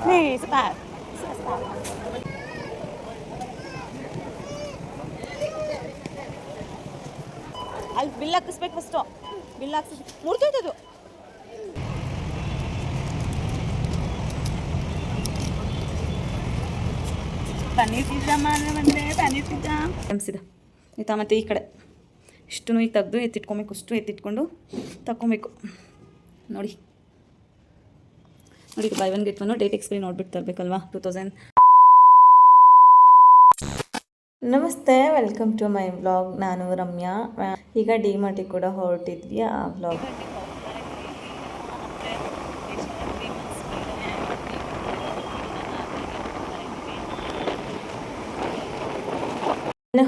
Hey, stop. ಅಲ್ಲಿ bill ಹಾಕಿಸ್ಬೇಕು first. Bill ಹಾಕ್ಸಿ ಮುರಿದೋಯ್ತದು. Paneer pizza ಮಾಡಿದ್ರೆ ಬಂದೆ ಪನ್ನೀರ್ ಪಿಜ್ಜಾ ಅನಿಸಿದೆ ಆಯಿತಾ. ಮತ್ತು ಈ ಕಡೆ ಇಷ್ಟು ಈಗ ತೆಗೆದು ಎತ್ತಿಟ್ಕೊಬೇಕು. ಅಷ್ಟು ಎತ್ತಿಟ್ಕೊಂಡು ತಗೊಬೇಕು. ನೋಡಿ ನೋಡಿ, by one get one date expiry ನೋಡ್ಬಿಟ್ಟು ತರಬೇಕಲ್ವಾ. 2000. ನಮಸ್ತೆ, ವೆಲ್ಕಮ್ ಟು ಮೈ ವ್ಲಾಗ್. ನಾನು ರಮ್ಯಾ. ಈಗ ಡಿ ಮಾರ್ಟಿಗೆ ಕೂಡ ಹೊರಟಿದ್ವಿ. ಆ ವ್ಲಾಗ್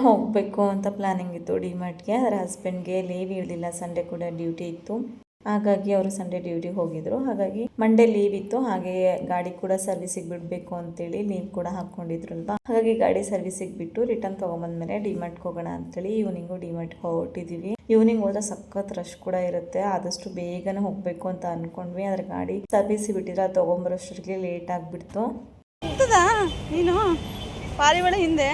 ಹೋಗಬೇಕು ಅಂತ ಪ್ಲಾನಿಂಗ್ ಇತ್ತು ಡಿ ಮಾರ್ಟ್ಗೆ. ಅದರ ಹಸ್ಬೆಂಡ್ಗೆ ಲೀವ್ ಇರಲಿಲ್ಲ, ಸಂಡೇ ಕೂಡ ಡ್ಯೂಟಿ ಇತ್ತು. ಹಾಗಾಗಿ ಅವರು ಸಂಡೇ ಡ್ಯೂಟಿಗೆ ಹೋಗಿದ್ರು. ಹಾಗಾಗಿ ಮಂಡೇ ಲೀವ್ ಇತ್ತು. ಹಾಗೆ ಗಾಡಿ ಕೂಡ ಸರ್ವಿಸಿಗೆ ಬಿಡಬೇಕು ಅಂತೇಳಿ ಲೀವ್ ಕೂಡ ಹಾಕ್ಕೊಂಡಿದ್ರಲ್ವಾ. ಹಾಗಾಗಿ ಗಾಡಿ ಸರ್ವಿಸಿಗೆ ಬಿಟ್ಟು ರಿಟರ್ನ್ ತೊಗೊಂಬಂದ್ಮೇಲೆ ಡಿ ಮಾರ್ಟ್ಗೆ ಹೋಗೋಣ ಅಂತೇಳಿ ಈವ್ನಿಂಗು ಡಿ ಮಾರ್ಟ್ಗೆ ಹೊರಟಿದ್ದೀವಿ. ಈವ್ನಿಂಗ್ ಹೋದ್ರೆ ಸಖತ್ ರಶ್ ಕೂಡ ಇರುತ್ತೆ. ಆದಷ್ಟು ಬೇಗನೆ ಹೋಗಬೇಕು ಅಂತ ಅಂದ್ಕೊಂಡ್ವಿ. ಅದ್ರ ಗಾಡಿ ಸರ್ವಿಸಿಗೆ ಬಿಟ್ಟಿದ್ರೆ ಅದು ತೊಗೊಂಬರೋಷ್ಟರಲ್ಲಿ ಲೇಟ್ ಆಗಿಬಿಡ್ತು. ನೀನು ಪಾರಿವಾಳ ಹಿಂದೆ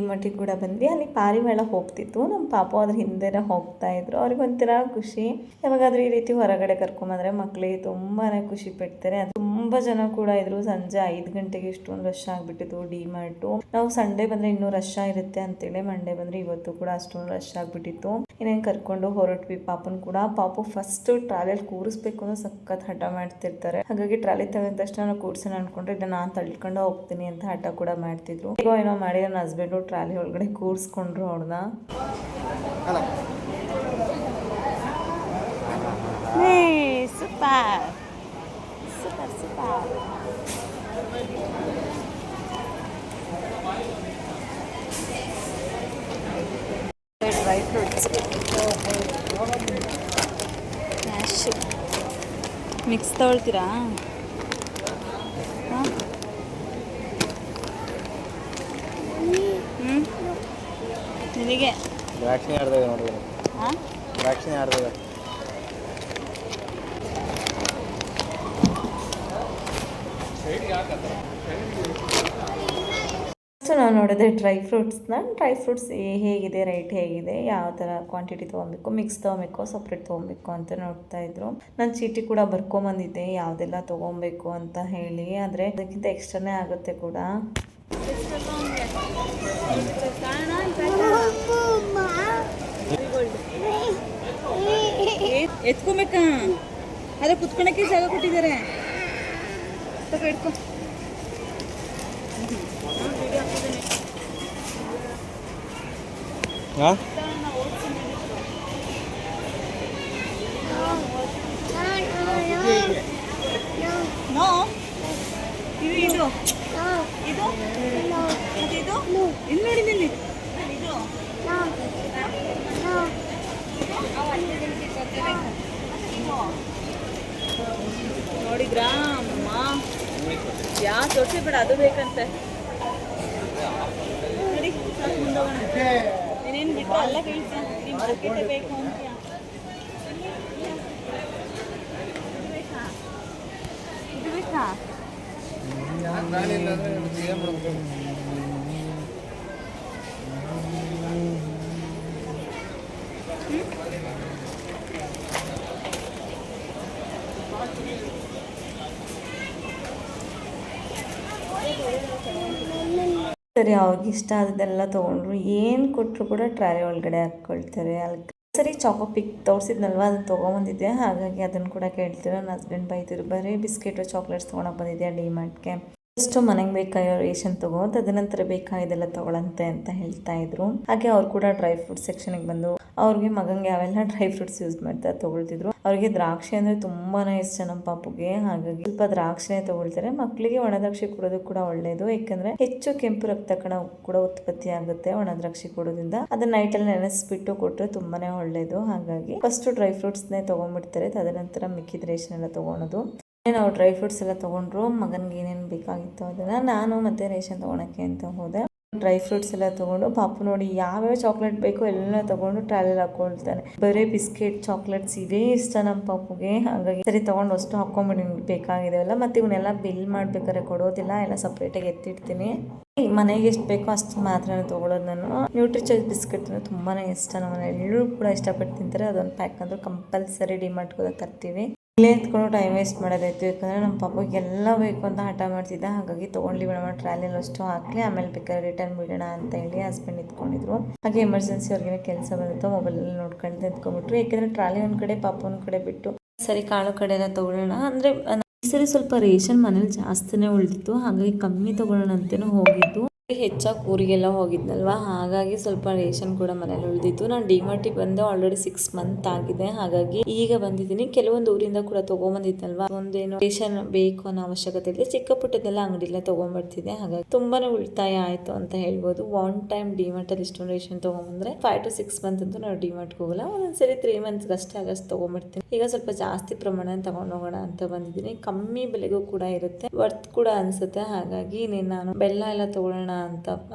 ಮಟ್ಟಿಗೆ ಕೂಡ ಬಂದ್ವಿ. ಅಲ್ಲಿ ಪಾರಿವಾಳ ಹೋಗ್ತಿತ್ತು. ನಮ್ಮ ಪಾಪು ಅದ್ರ ಹಿಂದೆನೇ ಹೋಗ್ತಾ ಇದ್ರು. ಅವ್ರಿಗೊಂಥರ ಖುಷಿ. ಯಾವಾಗಾದ್ರೂ ಈ ರೀತಿ ಹೊರಗಡೆ ಕರ್ಕೊಂಬಂದ್ರೆ ಮಕ್ಕಳಿಗೆ ತುಂಬಾನೇ ಖುಷಿ ಪಡ್ತಾರೆ. ತುಂಬಾ ಜನ ಕೂಡ ಇದ್ರು. ಸಂಜೆ 5 ಗಂಟೆಗೆ ಇಷ್ಟೊಂದು ರಶ್ ಆಗ್ಬಿಟ್ಟಿತ್ತು ಡಿ ಮಾರ್ಟು. ನಾವು ಸಂಡೇ ಬಂದ್ರೆ ಇನ್ನೂ ರಶ್ ಇರುತ್ತೆ ಅಂತೇಳಿ ಮಂಡೇ ಬಂದ್ರೆ ಇವತ್ತು ಕೂಡ ಅಷ್ಟೊಂದು ರಶ್ ಆಗ್ಬಿಟ್ಟಿತ್ತು. ಇನ್ನೇನು ಕರ್ಕೊಂಡು ಹೊರಟ್ವಿ ಪಾಪನ್ ಕೂಡ. ಪಾಪು ಫಸ್ಟ್ ಟ್ರಾಲಿಯಲ್ಲಿ ಕೂರಿಸ್ಬೇಕು ಅಂದ್ರೆ ಸಖತ್ ಹಠ ಮಾಡ್ತಿರ್ತಾರೆ. ಹಾಗಾಗಿ ಟ್ರಾಲಿ ತಗೊಂಡ ತಕ್ಷಣ ನಾವು ಕೂರ್ಸೋಣ ಅನ್ಕೊಂಡ್ರೆ ಇಲ್ಲ ನಾನು ತಳ್ಕೊಂಡು ಹೋಗ್ತೀನಿ ಅಂತ ಹಠ ಕೂಡ ಮಾಡ್ತಿದ್ರು. ಈಗ ಏನೋ ಮಾಡಿ ನನ್ನ ಹಸ್ಬೆಂಡು ಟ್ರಾಲಿ ಒಳಗಡೆ ಕೂರಿಸ್ಕೊಂಡ್ರು ಅವ್ರನ್ನ. Super super super. Dry fruits mix ತಗೊಳ್ತೀರಾ? ನಿನಗೆ ವ್ಯಾಕ್ಸಿನ್ ಯಾರ್ದಾಗ ನೋಡಿ? ವ್ಯಾಕ್ಸಿನ್ ಯಾರ್ದಾಗ? ಸೊ ನಾವು ನೋಡಿದೆ ಡ್ರೈ ಫ್ರೂಟ್ಸ್ನ. ಡ್ರೈ ಫ್ರೂಟ್ಸ್ ಹೇಗಿದೆ, ರೇಟ್ ಹೇಗಿದೆ, ಯಾವ ಥರ ಕ್ವಾಂಟಿಟಿ ತೊಗೊಬೇಕು, ಮಿಕ್ಸ್ ತೊಗೊಬೇಕು, ಸಪ್ರೇಟ್ ತೊಗೊಬೇಕು ಅಂತ ನೋಡ್ತಾ ಇದ್ರು. ನಾನು ಚೀಟಿ ಕೂಡ ಬರ್ಕೊಂಬಂದಿದ್ದೆ ಯಾವುದೆಲ್ಲ ತೊಗೊಬೇಕು ಅಂತ ಹೇಳಿ. ಆದರೆ ಅದಕ್ಕಿಂತ ಎಕ್ಸ್ಟ್ರಾನೇ ಆಗುತ್ತೆ ಕೂಡ. ಎತ್ಕೊಬೇಕಾ? ಅದೇ ಕುತ್ಕೊಳಕ್ಕೆ ಜಾಗ ಕೊಟ್ಟಿದ್ದಾರೆ. ಇಟ್ಕೊ. ನೋ ಇದು ಇದು ಇದು ಮತ್ತೆ ಇದು ಇಲ್ಲಿ ನೋಡಿದ್ದೀನಿ. ಇದು ನೋಡಿದ್ರಾ ಅಮ್ಮ? ಯಾವ ತೋರಿಸಿ ಬೇಡ, ಅದು ಬೇಕಂತೆ. ನೋಡಿ ಮುಂದೋಗೋಣ. ನೀನೇನು ಬಿಟ್ಟರೆ ಎಲ್ಲ ಕೇಳ್ತೀಯ, ನಿಮ್ಮ ಮಾರ್ಕೆಟೇ ಬೇಕು ಅಂತೀಯ. ಇದು ಬೇಕಾ? ಸರಿ, ಅವ್ರಿಗೆ ಇಷ್ಟ ಆದದೆಲ್ಲ ತೊಗೊಂಡ್ರು. ಏನು ಕೊಟ್ಟರು ಕೂಡ ಟ್ರಾಲಿ ಒಳಗಡೆ ಹಾಕ್ಕೊಳ್ತಾರೆ. ಅಲ್ಲಿ ಸರಿ ಚಾಕೋ ಪಿಕ್ ತೋರಿಸಿದ್ನಲ್ವ, ಅದನ್ನು ತೊಗೊಂಬಂದಿದ್ದೆ. ಹಾಗಾಗಿ ಅದನ್ನು ಕೂಡ ಕೇಳ್ತಿರೋ ನನ್ನ ಹಸ್ಬೆಂಡ್ ಬೈತಿದ್ರು, ಬರೀ ಬಿಸ್ಕೆಟು ಚಾಕ್ಲೇಟ್ಸ್ ತೊಗೊಳಕ್ಕೆ ಬಂದಿದ್ಯಾ ಡಿ ಮಾರ್ಟ್ಗೆ, ಫಸ್ಟು ಮನೆಗೆ ಬೇಕಾಗಿರೋ ರೇಷನ್ ತೊಗೊಂಡು ತದನಂತರ ಬೇಕಾಗಿದ್ದೆಲ್ಲ ತೊಗೊಳಂತೆ ಅಂತ ಹೇಳ್ತಾ ಇದ್ರು. ಹಾಗೆ ಅವ್ರು ಕೂಡ ಡ್ರೈ ಫ್ರೂಟ್ ಸೆಕ್ಷನ್ಗೆ ಬಂದು ಅವ್ರಿಗೆ ಮಗಂಗೆ ಯಾವೆಲ್ಲ ಡ್ರೈ ಫ್ರೂಟ್ಸ್ ಯೂಸ್ ಮಾಡ್ತಾರೆ ತೊಗೊಳ್ತಿದ್ರು. ಅವ್ರಿಗೆ ದ್ರಾಕ್ಷಿ ಅಂದರೆ ತುಂಬಾನೇ ಇಷ್ಟ ನಮ್ಮ ಪಾಪುಗೆ. ಹಾಗಾಗಿ ಸ್ವಲ್ಪ ದ್ರಾಕ್ಷಿನೇ ತೊಗೊಳ್ತಾರೆ. ಮಕ್ಕಳಿಗೆ ಒಣ ದ್ರಾಕ್ಷಿ ಕೊಡೋದು ಕೂಡ ಒಳ್ಳೇದು, ಯಾಕಂದ್ರೆ ಹೆಚ್ಚು ಕೆಂಪು ರಕ್ತ ಕಣ ಕೂಡ ಉತ್ಪತ್ತಿ ಆಗುತ್ತೆ ಒಣ ದ್ರಾಕ್ಷಿ ಕೊಡೋದ್ರಿಂದ. ಅದನ್ನ ನೈಟಲ್ಲಿ ನೆನೆಸ್ಬಿಟ್ಟು ಕೊಟ್ಟರೆ ತುಂಬಾನೇ ಒಳ್ಳೇದು. ಹಾಗಾಗಿ ಫಸ್ಟ್ ಡ್ರೈ ಫ್ರೂಟ್ಸ್ನೇ ತೊಗೊಂಡ್ಬಿಡ್ತಾರೆ, ತದನಂತರ ಮಿಕ್ಕಿದ ರೇಷನ್ ಎಲ್ಲ ತೊಗೊಳೋದು. ನಾವು ಡ್ರೈ ಫ್ರೂಟ್ಸ್ ಎಲ್ಲ ತೊಗೊಂಡ್ರು. ಮಗನಿಗೆ ಏನೇನು ಬೇಕಾಗಿತ್ತು ಅದನ್ನು ನಾನು ಮತ್ತೆ ರೇಷನ್ ತೊಗೊಳಕ್ಕೆ ಅಂತ ಹೋದೆ. ಡ್ರೈ ಫ್ರೂಟ್ಸ್ ಎಲ್ಲ ತೊಗೊಂಡು ಪಾಪು ನೋಡಿ ಯಾವ್ಯಾವ ಚಾಕ್ಲೇಟ್ ಬೇಕೋ ಎಲ್ಲ ತೊಗೊಂಡು ಟ್ರಾಲಿಯಲ್ಲಿ ಹಾಕೊಳ್ತಾನೆ. ಬರೀ ಬಿಸ್ಕೆಟ್ ಚಾಕ್ಲೇಟ್ಸ್ ಇವೇ ಇಷ್ಟ ನಮ್ಮ ಪಾಪುಗೆ. ಹಾಗಾಗಿ ಸರಿ ತೊಗೊಂಡು ಅಷ್ಟು ಹಾಕೊಂಬಿಡಿ ಬೇಕಾಗಿದೆವಲ್ಲ. ಮತ್ತು ಇವನ್ನೆಲ್ಲ ಬಿಲ್ ಮಾಡ್ಬೇಕಾದ್ರೆ ಕೊಡೋದಿಲ್ಲ, ಎಲ್ಲ ಸಪ್ರೇಟಾಗಿ ಎತ್ತಿಡ್ತೀನಿ. ಮನೆಗೆ ಎಷ್ಟು ಬೇಕೋ ಅಷ್ಟು ಮಾತ್ರ ತೊಗೊಳೋದು ನಾನು. ನ್ಯೂಟ್ರಿಚಾಯ್ಸ್ ಬಿಸ್ಕೆಟ್ ತುಂಬಾ ಇಷ್ಟ, ನಮ್ಮ ಮನೇಲಿ ಎಲ್ಲರೂ ಕೂಡ ಇಷ್ಟಪಟ್ಟು ತಿಂತಾರೆ. ಅದೊಂದು ಪ್ಯಾಕ್ ಅಂತೂ ಕಂಪಲ್ಸರಿ ಡಿಮಾರ್ಟ್ಗೆ ತರ್ತೀವಿ. ಇಲ್ಲೇ ಎತ್ಕೊಂಡು ಟೈಮ್ ವೇಸ್ಟ್ ಮಾಡೋದಾಯ್ತು, ಯಾಕಂದರೆ ನಮ್ಮ ಪಾಪಗೆ ಎಲ್ಲ ಬೇಕು ಅಂತ ಹಠ ಮಾಡ್ತಿದ್ದ. ಹಾಗಾಗಿ ತೊಗೊಂಡು ಬಿಡೋಣ ಟ್ರಾಲಿಯಲ್ಲಿ ಅಷ್ಟು ಹಾಕಲಿ, ಆಮೇಲೆ ಬೇಕಾದ್ರೆ ರಿಟರ್ನ್ ಬಿಡೋಣ ಅಂತ ಹೇಳಿ ಹಸ್ಬೆಂಡ್ ಎತ್ಕೊಂಡಿದ್ರು. ಹಾಗೆ ಎಮರ್ಜೆನ್ಸಿ ಅವ್ರಿಗೆ ಕೆಲಸ ಬಂದಿತ್ತು, ಮೊಬೈಲಲ್ಲಿ ನೋಡ್ಕೊಂಡು ಎತ್ಕೊಂಡ್ಬಿಟ್ರು. ಯಾಕೆಂದರೆ ಟ್ರಾಲಿ ಒಂದು ಕಡೆ ಪಾಪ ಒಂದು ಕಡೆ ಬಿಟ್ಟು ಸರಿ ಕಾಳು ಕಡೆ ಎಲ್ಲ ತೊಗೊಳ್ಳೋಣ ಅಂದರೆ ಈ ಸರಿ ಸ್ವಲ್ಪ ರೇಷನ್ ಮನೇಲಿ ಜಾಸ್ತಿನೇ ಉಳಿದಿತ್ತು. ಹಾಗಾಗಿ ಕಮ್ಮಿ ತೊಗೊಳ್ಳೋಣ ಅಂತೇನೋ ಹೋಗಿದ್ದು. ಹೆಚ್ಚಾಗಿ ಊರಿಗೆಲ್ಲ ಹೋಗಿದ್ನಲ್ವ, ಹಾಗಾಗಿ ಸ್ವಲ್ಪ ರೇಷನ್ ಕೂಡ ಮನೇಲಿ ಉಳಿದಿತ್ತು. ನಾನು ಡಿಮಾರ್ಟಿಗೆ ಬಂದೆ ಆಲ್ರೆಡಿ 6 ಮಂತ್ ಆಗಿದೆ. ಹಾಗಾಗಿ ಈಗ ಬಂದಿದ್ದೀನಿ. ಕೆಲವೊಂದು ಊರಿಂದ ಕೂಡ ತೊಗೊಂಬಂದಿದ್ನಲ್ವ, ಒಂದೇನು ರೇಷನ್ ಬೇಕು ಅನ್ನೋ ಅವಶ್ಯಕತೆ ಇಲ್ಲ, ಚಿಕ್ಕ ಪುಟ್ಟದೆಲ್ಲ ಅಂಗಡಿಲ್ಲ ತೊಗೊಂಬರ್ತಿದ್ದೆ. ಹಾಗಾಗಿ ತುಂಬಾನೇ ಉಳಿತಾಯ ಆಯಿತು ಅಂತ ಹೇಳ್ಬೋದು. ಒನ್ ಟೈಮ್ ಡಿಮಾರ್ಟಲ್ಲಿ ಇಷ್ಟೊಂದು ರೇಷನ್ ತೊಗೊಂಬಂದ್ರೆ 5 to 6 ಮಂತ್ ಅಂತೂ ನಾವು ಡಿಮಾರ್ಟ್ಗೆ ಹೋಗಲ್ಲ, ಒಂದೊಂದ್ಸರಿ 3 ಮಂತ್ಸ್ ಅಷ್ಟೇ ಆಗಷ್ಟು ತೊಗೊಂಬರ್ತೀನಿ. ಈಗ ಸ್ವಲ್ಪ ಜಾಸ್ತಿ ಪ್ರಮಾಣ ತಗೊಂಡು ಹೋಗೋಣ ಅಂತ ಬಂದಿದ್ದೀನಿ. ಕಮ್ಮಿ ಬೆಲೆಗೂ ಕೂಡ ಇರುತ್ತೆ, ವರ್ತ್ ಕೂಡ ಅನ್ಸುತ್ತೆ. ಹಾಗಾಗಿ ನಾನು ಬೆಲ್ಲ ಎಲ್ಲ ತಗೊಳ್ಳೋಣ ಅಂತ.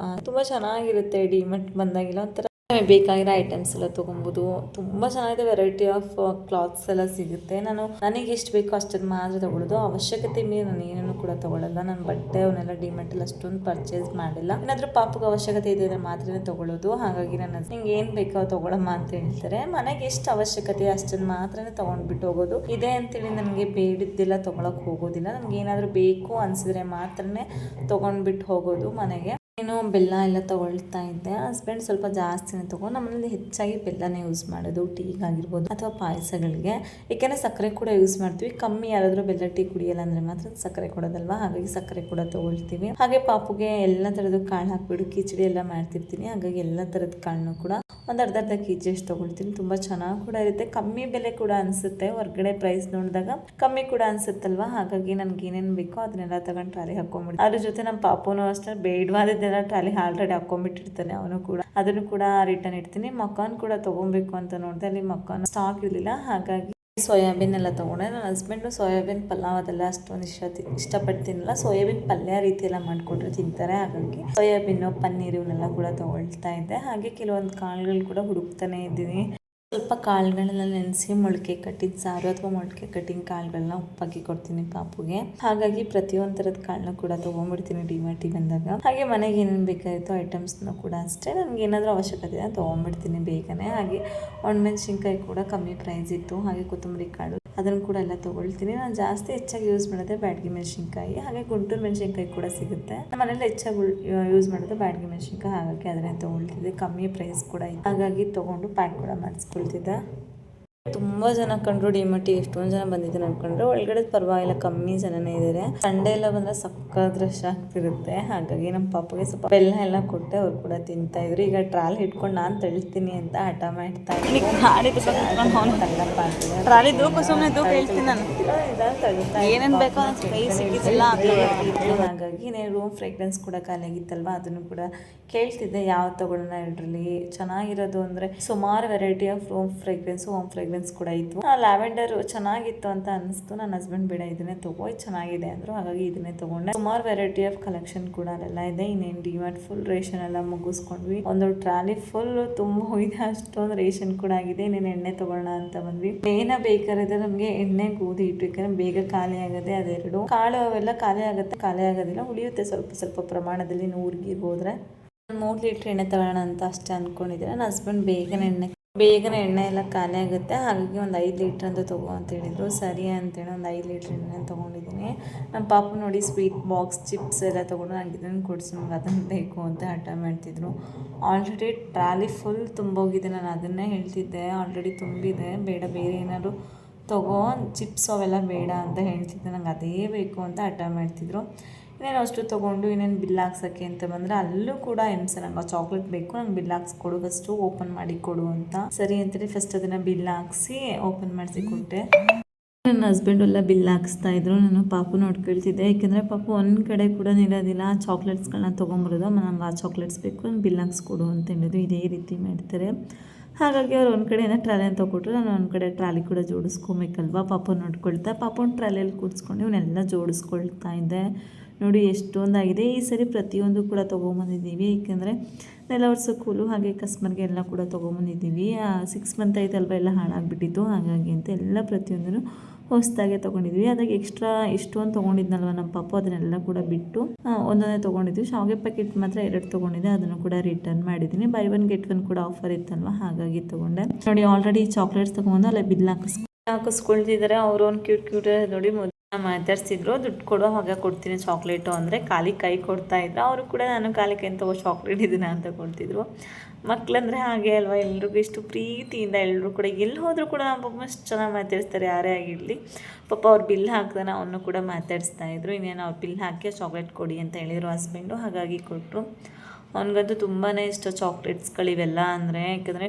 ತುಂಬಾ ಚೆನ್ನಾಗಿರುತ್ತೆ ಡಿಮಾರ್ಟ್ ಬಂದಾಗಿಲ್ಲ, ಒಂಥರ ಬೇಕಾಗಿರೋ ಐಟಮ್ಸ್ ಎಲ್ಲ ತೊಗೊಬೋದು. ತುಂಬ ಚೆನ್ನಾಗಿದೆ, ವೆರೈಟಿ ಆಫ್ ಕ್ಲಾತ್ಸ್ ಎಲ್ಲ ಸಿಗುತ್ತೆ. ನನಗೆ ಎಷ್ಟು ಬೇಕೋ ಅಷ್ಟನ್ನು ಮಾತ್ರ ತೊಗೊಳ್ಳೋದು, ಅವಶ್ಯಕತೆ ಮೀರಿ ನಾನು ಏನೇನು ಕೂಡ ತೊಗೊಳ್ಳಲ್ಲ. ನಾನು ಬಟ್ಟೆ ಅವನ್ನೆಲ್ಲ ಡಿಮಾರ್ಟಲ್ಲಿ ಅಷ್ಟೊಂದು ಪರ್ಚೇಸ್ ಮಾಡಿಲ್ಲ. ಏನಾದರೂ ಪಾಪಗೆ ಅವಶ್ಯಕತೆ ಇದೆ ಅಂದರೆ ಮಾತ್ರ ತೊಗೊಳ್ಳೋದು. ಹಾಗಾಗಿ ನಾನು ನಿಂಗೆ ಏನು ಬೇಕೋ ತೊಗೊಳಮ್ಮ ಅಂತ ಹೇಳ್ತಾರೆ. ಮನೆಗೆ ಎಷ್ಟು ಅವಶ್ಯಕತೆ ಅಷ್ಟನ್ನು ಮಾತ್ರ ತೊಗೊಂಡ್ಬಿಟ್ಟು ಹೋಗೋದು. ಇದೆ ಅಂತೇಳಿ ನನಗೆ ಬೇಡಿದ್ದೆಲ್ಲ ತೊಗೊಳಕ್ಕೆ ಹೋಗೋದಿಲ್ಲ. ನನಗೆ ಏನಾದರೂ ಬೇಕು ಅನಿಸಿದ್ರೆ ಮಾತ್ರನೇ ತೊಗೊಂಡ್ಬಿಟ್ಟು ಹೋಗೋದು ಮನೆಗೆ. ಏನು ಬೆಲ್ಲ ಎಲ್ಲ ತೊಗೊಳ್ತಾ ಇದ್ದೆ. ಹಸ್ಬೆಂಡ್ ಸ್ವಲ್ಪ ಜಾಸ್ತಿನೇ ತೊಗೊಂಡು, ನಮ್ಮನೇಲಿ ಹೆಚ್ಚಾಗಿ ಬೆಲ್ಲನೇ ಯೂಸ್ ಮಾಡೋದು, ಟೀಗಾಗಿರ್ಬೋದು ಅಥವಾ ಪಾಯಸಗಳಿಗೆ. ಏಕೆಂದರೆ ಸಕ್ಕರೆ ಕೂಡ ಯೂಸ್ ಮಾಡ್ತೀವಿ. ಕಮ್ಮಿ ಯಾರಾದರೂ ಬೆಲ್ಲ ಟೀ ಕುಡಿಯಲ್ಲ ಅಂದರೆ ಮಾತ್ರ ಸಕ್ಕರೆ ಕೊಡೋದಲ್ವಾ, ಹಾಗಾಗಿ ಸಕ್ಕರೆ ಕೂಡ ತೊಗೊಳ್ತೀವಿ. ಹಾಗೆ ಪಾಪುಗೆ ಎಲ್ಲ ಥರದ ಕಾಳು ಹಾಕ್ಬಿಟ್ಟು ಕಿಚಡಿ ಎಲ್ಲ ಮಾಡ್ತಿರ್ತೀನಿ. ಹಾಗಾಗಿ ಎಲ್ಲ ಥರದ ಕಾಳನ್ನು ಕೂಡ ಒಂದು ಅರ್ಧ ಕೆಜಿ ಅಷ್ಟು ತೊಗೊಳ್ತೀನಿ. ತುಂಬ ಚೆನ್ನಾಗಿ ಕೂಡ ಇರುತ್ತೆ, ಕಮ್ಮಿ ಬೆಲೆ ಕೂಡ ಅನಿಸುತ್ತೆ. ಹೊರಗಡೆ ಪ್ರೈಸ್ ನೋಡಿದಾಗ ಕಮ್ಮಿ ಕೂಡ ಅನಿಸುತ್ತಲ್ವ. ಹಾಗಾಗಿ ನನಗೆ ಏನೇನು ಬೇಕೋ ಅದನ್ನೆಲ್ಲ ತಗೊಂಡು ಟ್ರಾಲಿ ಹಾಕೊಂಡ್ಬಿಟ್ಟು, ಅದ್ರ ಜೊತೆ ನಮ್ಮ ಪಾಪುನೂ ಅಷ್ಟೇ ಬೇಡವಾದದ್ದೆಲ್ಲ ಟ್ರಾಲಿ ಆಲ್ರೆಡಿ ಹಾಕೊಂಡ್ಬಿಟ್ಟಿರ್ತಾನೆ. ಅವನು ಕೂಡ ಅದನ್ನು ಕೂಡ ರಿಟರ್ನ್ ಇಡ್ತೀನಿ. ಮಕಾನ್ ಕೂಡ ತೊಗೊಬೇಕು ಅಂತ ನೋಡಿದೆ, ಅಲ್ಲಿ ಮಕಾನ್ ಸ್ಟಾಕ್ ಇರಲಿಲ್ಲ. ಹಾಗಾಗಿ ಸೋಯಾಬೀನ್ ಎಲ್ಲ ತೊಗೊಂಡೆ. ನನ್ನ ಹಸ್ಬೆಂಡು ಸೋಯಾಬೀನ್ ಪಲಾವ್ ಅದೆಲ್ಲ ಅಷ್ಟೊಂದು ಇಷ್ಟಪಡ್ತೀನಲ್ಲ, ಸೋಯಾಬೀನ್ ಪಲ್ಯ ರೀತಿ ಎಲ್ಲ ಮಾಡಿಕೊಟ್ರೆ ತಿಂತಾರೆ. ಹಾಗಾಗಿ ಸೋಯಾಬೀನು ಪನ್ನೀರ್ ಇವನ್ನೆಲ್ಲ ಕೂಡ ತೊಗೊಳ್ತಾ ಇದ್ದೆ. ಹಾಗೆ ಕೆಲವೊಂದು ಕಾಳುಗಳು ಕೂಡ ಹುಡುಕ್ತಾನೆ ಇದ್ದೀನಿ. ಸ್ವಲ್ಪ ಕಾಳುಗಳನ್ನ ನೆನೆಸಿ ಮೊಳಕೆ ಕಟ್ಟಿದ ಸಾರು ಅಥವಾ ಮೊಳಕೆ ಕಟ್ಟಿನ ಕಾಳುಗಳನ್ನ ಉಪ್ಪಾಕಿ ಕೊಡ್ತೀನಿ ಪಾಪುಗೆ. ಹಾಗಾಗಿ ಪ್ರತಿಯೊಂದು ಥರದ ಕಾಳನ್ನ ಕೂಡ ತೊಗೊಂಡ್ಬಿಡ್ತೀನಿ ಡಿಮಾರ್ಟಿಗೆ ಬಂದಾಗ. ಹಾಗೆ ಮನೆಗೆ ಏನೇನು ಬೇಕಾಗಿತ್ತು ಐಟಮ್ಸ್ನ ಕೂಡ ಅಷ್ಟೇ, ನನಗೆ ಏನಾದರೂ ಅವಶ್ಯಕತೆ ಇದೆ ತೊಗೊಂಡ್ಬಿಡ್ತೀನಿ ಬೇಗನೆ. ಹಾಗೆ ಒಣಮೆಣಸಿನ್ಕಾಯಿ ಕೂಡ ಕಮ್ಮಿ ಪ್ರೈಸ್ ಇತ್ತು. ಹಾಗೆ ಕೊತ್ತಂಬರಿ ಕಾಳು ಅದನ್ನು ಕೂಡ ಎಲ್ಲ ತೊಗೊಳ್ತೀನಿ. ನಾನು ಜಾಸ್ತಿ ಹೆಚ್ಚಾಗಿ ಯೂಸ್ ಮಾಡೋದೇ ಬ್ಯಾಡಗಿ ಮೆಣಸಿನ್ಕಾಯಿ. ಹಾಗೆ ಗುಂಟೂರು ಮೆಣಸಿನ್ಕಾಯಿ ಕೂಡ ಸಿಗುತ್ತೆ. ನಮ್ಮ ಮನೇಲಿ ಹೆಚ್ಚಾಗಿ ಯೂಸ್ ಮಾಡೋದು ಬ್ಯಾಡಗಿ ಮೆಣಸಿನ್ಕಾಯಿ. ಹಾಗಾಗಿ ಅದನ್ನೇ ತೊಗೊಳ್ತಿದ್ದೆ, ಕಮ್ಮಿ ಪ್ರೈಸ್ ಕೂಡ ಇತ್ತು. ಹಾಗಾಗಿ ತೊಗೊಂಡು ಪ್ಯಾಕ್ ಕೂಡ ಮಾಡಿಸ್ಕೊಳ್ತಿದ್ದೆ. ತುಂಬ ಜನ ಕಂಡ್ರು ಡಿಮಾರ್ಟಿಗೆ ಎಷ್ಟೊಂದು ಜನ ಬಂದಿದ್ದಾರೆ ಅನ್ಕೊಂಡ್ರೆ, ಒಳಗಡೆ ಪರವಾಗಿಲ್ಲ ಕಮ್ಮಿ ಜನನೇ ಇದ್ದಾರೆ. ಸಂಡೇ ಎಲ್ಲ ಬಂದರೆ ಸಕ್ಕತ್ ರಶ್ ಆಗ್ತಿರುತ್ತೆ. ಹಾಗಾಗಿ ನಮ್ಮ ಪಾಪಗೆ ಸ್ವಲ್ಪ ಬೆಲ್ಲ ಎಲ್ಲ ಕೊಟ್ಟೆ, ಅವ್ರು ಕೂಡ ತಿಂತಾ ಇದ್ರು. ಈಗ ಟ್ರಾಲಿ ಇಟ್ಕೊಂಡು ನಾನು ತಳ್ತೀನಿ ಅಂತ ಹಠ ಮಾಡ್ತಾ ಇದ್ದೀನಿ. ಹಾಗಾಗಿ ರೂಮ್ ಫ್ರೇಗ್ರೆನ್ಸ್ ಕೂಡ ಖಾಲಿಯಾಗಿತ್ತಲ್ವ, ಅದನ್ನು ಕೂಡ ಕೇಳ್ತಿದ್ದೆ ಯಾವ ತಗೊಳ್ಳೋಣ ಇಡ್ರಲ್ಲಿ ಚೆನ್ನಾಗಿರೋದು ಅಂದರೆ. ಸುಮಾರು variety of room fragrance, home fragrance ಕೂಡ ಇತ್ತು. ಲ್ಯಾವೆಂಡರ್ ಚೆನ್ನಾಗಿತ್ತು ಅಂತ ಅನಿಸ್ತು. ನನ್ನ ಹಸ್ಬೆಂಡ್ ಬೇಡ ಇದನ್ನೇ ತಗೋ, ಚೆನ್ನಾಗಿದೆ ಅಂದರು. ಹಾಗಾಗಿ ಇದನ್ನೇ ತಗೊಂಡೆ. ಸುಮಾರು ವೆರೈಟಿ ಆಫ್ ಕಲೆಕ್ಷನ್ ಕೂಡ ಅಲ್ಲೆಲ್ಲ ಇದೆ. ಇನ್ನೇನು ಡಿಮಾರ್ಟ್ ಫುಲ್ ರೇಷನ್ ಎಲ್ಲ ಮುಗಿಸ್ಕೊಂಡ್ವಿ. ಒಂದು ಟ್ರಾಲಿ ಫುಲ್ ತುಂಬ ಹೋಗಿದೆ, ಅಷ್ಟೊಂದು ರೇಷನ್ ಕೂಡ ಆಗಿದೆ. ಇನ್ನೇನು ಎಣ್ಣೆ ತಗೊಳ್ಳೋಣ ಅಂತ ಬಂದ್ವಿ. ಏನ ಬೇಕಾದ್ರೆ ನಮಗೆ ಎಣ್ಣೆ ಗೋಧಿ ಹಿಟ್ಟು, ಯಾಕಂದ್ರೆ ಬೇಗ ಖಾಲಿ ಆಗದೆ ಅದೆರಡು. ಕಾಳು ಅವೆಲ್ಲ ಖಾಲಿ ಆಗೋದಿಲ್ಲ, ಉಳಿಯುತ್ತೆ ಸ್ವಲ್ಪ ಸ್ವಲ್ಪ ಪ್ರಮಾಣದಲ್ಲಿ. 100 ಗೀರ್ ಹೋದ್ರೆ 3 ಲೀಟ್ರ್ ಎಣ್ಣೆ ತಗೊಳ್ಳೋಣ ಅಂತ ಅಷ್ಟೇ ಅಂದ್ಕೊಂಡಿದ್ದೆ. ನನ್ನ ಹಸ್ಬೆಂಡ್ ಬೇಗನೆ ಎಣ್ಣೆ ಎಲ್ಲ ಖಾಲಿ ಆಗುತ್ತೆ, ಹಾಗಾಗಿ ಒಂದು 5 ಲೀಟ್ರ್ ಅಂತ ತಗೋ ಅಂತ ಹೇಳಿದ್ರು. ಸರಿ ಅಂತೇಳಿ ಒಂದು 5 ಲೀಟ್ರ್ ಎಣ್ಣೆ ತೊಗೊಂಡಿದ್ದೀನಿ. ನಮ್ಮ ಪಾಪ ನೋಡಿ ಸ್ವೀಟ್ ಬಾಕ್ಸ್ ಚಿಪ್ಸ್ ಎಲ್ಲ ತೊಗೊಂಡು ನನಗೆ ಇದನ್ನು ಕೊಡಿಸಿ, ನಮ್ಗೆ ಅದನ್ನು ಬೇಕು ಅಂತ ಹಠ ಮಾಡ್ತಿದ್ರು. ಆಲ್ರೆಡಿ ಟ್ರಾಲಿ ಫುಲ್ ತುಂಬೋಗಿದೆ. ನಾನು ಅದನ್ನೇ ಹೇಳ್ತಿದ್ದೆ, ಆಲ್ರೆಡಿ ತುಂಬಿದೆ, ಬೇಡ ಬೇರೆ ಏನಾದರೂ ತಗೋ, ಚಿಪ್ಸ್ ಅವೆಲ್ಲ ಬೇಡ ಅಂತ ಹೇಳ್ತಿದ್ದೆ. ನಂಗೆ ಅದೇ ಬೇಕು ಅಂತ ಹಠ ಮಾಡ್ತಿದ್ರು. ಇನ್ನೇನು ಅಷ್ಟು ತೊಗೊಂಡು ಇನ್ನೇನು ಬಿಲ್ ಹಾಕ್ಸೋಕ್ಕೆ ಅಂತ ಬಂದರೆ, ಅಲ್ಲೂ ಕೂಡ ಹಿಂಸೆ. ನಂಗೆ ಚಾಕ್ಲೇಟ್ ಬೇಕು, ನಂಗೆ ಬಿಲ್ ಹಾಕ್ಸ್ಕೊಡು, ಫಸ್ಟು ಓಪನ್ ಮಾಡಿ ಕೊಡು ಅಂತ. ಸರಿ ಅಂತೇಳಿ ಫಸ್ಟ್ ಅದನ್ನು ಬಿಲ್ ಹಾಕ್ಸಿ ಓಪನ್ ಮಾಡಿಸಿ ಕೊಟ್ಟೆ. ನನ್ನ ಹಸ್ಬೆಂಡು ಎಲ್ಲ ಬಿಲ್ ಹಾಕ್ಸ್ತಾ ಇದ್ರು, ನಾನು ಪಾಪು ನೋಡ್ಕೊಳ್ತಿದ್ದೆ. ಯಾಕೆಂದರೆ ಪಾಪು ಒಂದು ಕಡೆ ಕೂಡ ನಿಲ್ಲೋದಿಲ್ಲ, ಚಾಕ್ಲೇಟ್ಸ್ಗಳನ್ನ ತೊಗೊಂಬರೋದು, ನಂಗೆ ಆ ಚಾಕ್ಲೇಟ್ಸ್ ಬೇಕು, ನಾನು ಬಿಲ್ ಹಾಕ್ಸ್ಕೊಡು ಅಂತ ಹೇಳಿದ್ರು. ಇದೇ ರೀತಿ ಮಾಡ್ತಾರೆ. ಹಾಗಾಗಿ ಅವ್ರು ಒಂದು ಕಡೆ ಟ್ರಾಲಿನ ತೊಗೊಟ್ರು, ನಾನು ಒಂದು ಕಡೆ ಟ್ರಾಲಿ ಕೂಡ ಜೋಡಿಸ್ಕೊಬೇಕಲ್ವ. ಪಾಪ ನೋಡ್ಕೊಳ್ತಾ ಪಾಪನ ಟ್ರಾಲಿಯಲ್ಲಿ ಕೂಡಿಸ್ಕೊಂಡು ಇವನ್ನೆಲ್ಲ ಜೋಡಿಸ್ಕೊಳ್ತಾ ಇದ್ದೆ. ನೋಡಿ ಎಷ್ಟೊಂದಾಗಿದೆ. ಈ ಸರಿ ಪ್ರತಿಯೊಂದು ಕೂಡ ತೊಗೊಂಬಂದಿದ್ದೀವಿ, ಏಕೆಂದರೆ ಎಲ್ಲ ಸ್ಕೂಲು ಹಾಗೆ ಕಸ್ಟಮರ್ಗೆ ಎಲ್ಲ ಕೂಡ ತೊಗೊಂಬಂದಿದ್ದೀವಿ. 6 ಮಂತ್ ಆಯ್ತಲ್ವ, ಎಲ್ಲ ಹಾಳಾಗಿಬಿಟ್ಟಿತ್ತು, ಹಾಗಾಗಿ ಅಂತ ಎಲ್ಲ ಪ್ರತಿಯೊಂದನ್ನು ಹೊಸದಾಗೆ ತೊಗೊಂಡಿದ್ವಿ. ಅದಾಗಿ ಎಕ್ಸ್ಟ್ರಾ ಇಷ್ಟೊಂದು ತೊಗೊಂಡಿದ್ನಲ್ವ ನಮ್ಮ ಪಾಪು, ಅದನ್ನೆಲ್ಲ ಕೂಡ ಬಿಟ್ಟು ಒಂದೊಂದೇ ತೊಗೊಂಡಿದ್ವಿ. ಶಾವಿಗೆ ಪ್ಯಾಕೆಟ್ ಮಾತ್ರ 2 ತೊಗೊಂಡಿದ್ದೆ, ಅದನ್ನು ಕೂಡ ರಿಟರ್ನ್ ಮಾಡಿದ್ದೀನಿ. ಬೈ 1 get 1 ಕೂಡ ಆಫರ್ ಇತ್ತಲ್ವ, ಹಾಗಾಗಿ ತೊಗೊಂಡೆ. ನೋಡಿ ಆಲ್ರೆಡಿ ಚಾಕ್ಲೇಟ್ಸ್ ತೊಗೊಂಡು ಅಲ್ಲೇ ಬಿಲ್ ಹಾಕಿಸ್ಕೊಳ್ತಿದ್ದಾರೆ. ಅವರು ಒಂದು ಕ್ಯೂಟ್ ನೋಡಿ ಮಾತಾಡ್ಸಿದ್ರು, ದುಡ್ಡು ಕೊಡೋ ಹಾಗೆ ಕೊಡ್ತೀನಿ ಚಾಕ್ಲೇಟು ಅಂದರೆ ಖಾಲಿ ಕೈ ಕೊಡ್ತಾಯಿದ್ರು. ಅವರು ಕೂಡ ನಾನು ಖಾಲಿ ಕೈ ತಗೋ ಚಾಕ್ಲೇಟ್ ಇದನ್ನ ಅಂತ ಕೊಡ್ತಿದ್ರು. ಮಕ್ಕಳಂದರೆ ಹಾಗೆ ಅಲ್ವಾ, ಎಲ್ರಿಗೂ ಇಷ್ಟು ಪ್ರೀತಿಯಿಂದ ಎಲ್ಲರೂ ಕೂಡ ಎಲ್ಲಿ ಹೋದರೂ ಕೂಡ ನಮ್ಮ ಪಾಪ ಅಷ್ಟು ಚೆನ್ನಾಗಿ ಮಾತಾಡಿಸ್ತಾರೆ, ಯಾರೇ ಆಗಿರಲಿ. ಪಾಪ ಅವ್ರು ಬಿಲ್ ಹಾಕ್ದಾನೆ ಅವನು ಕೂಡ ಮಾತಾಡಿಸ್ತಾಯಿದ್ರು. ಇನ್ನೇನು ಅವ್ರು ಬಿಲ್ ಹಾಕಿ ಚಾಕ್ಲೇಟ್ ಕೊಡಿ ಅಂತ ಹೇಳಿದರು ಹಸ್ಬೆಂಡು, ಹಾಗಾಗಿ ಕೊಟ್ಟರು. ಅವನಿಗಂತೂ ತುಂಬಾ ಇಷ್ಟ ಚಾಕ್ಲೇಟ್ಸ್ಗಳಿವೆಲ್ಲ ಅಂದರೆ, ಯಾಕಂದರೆ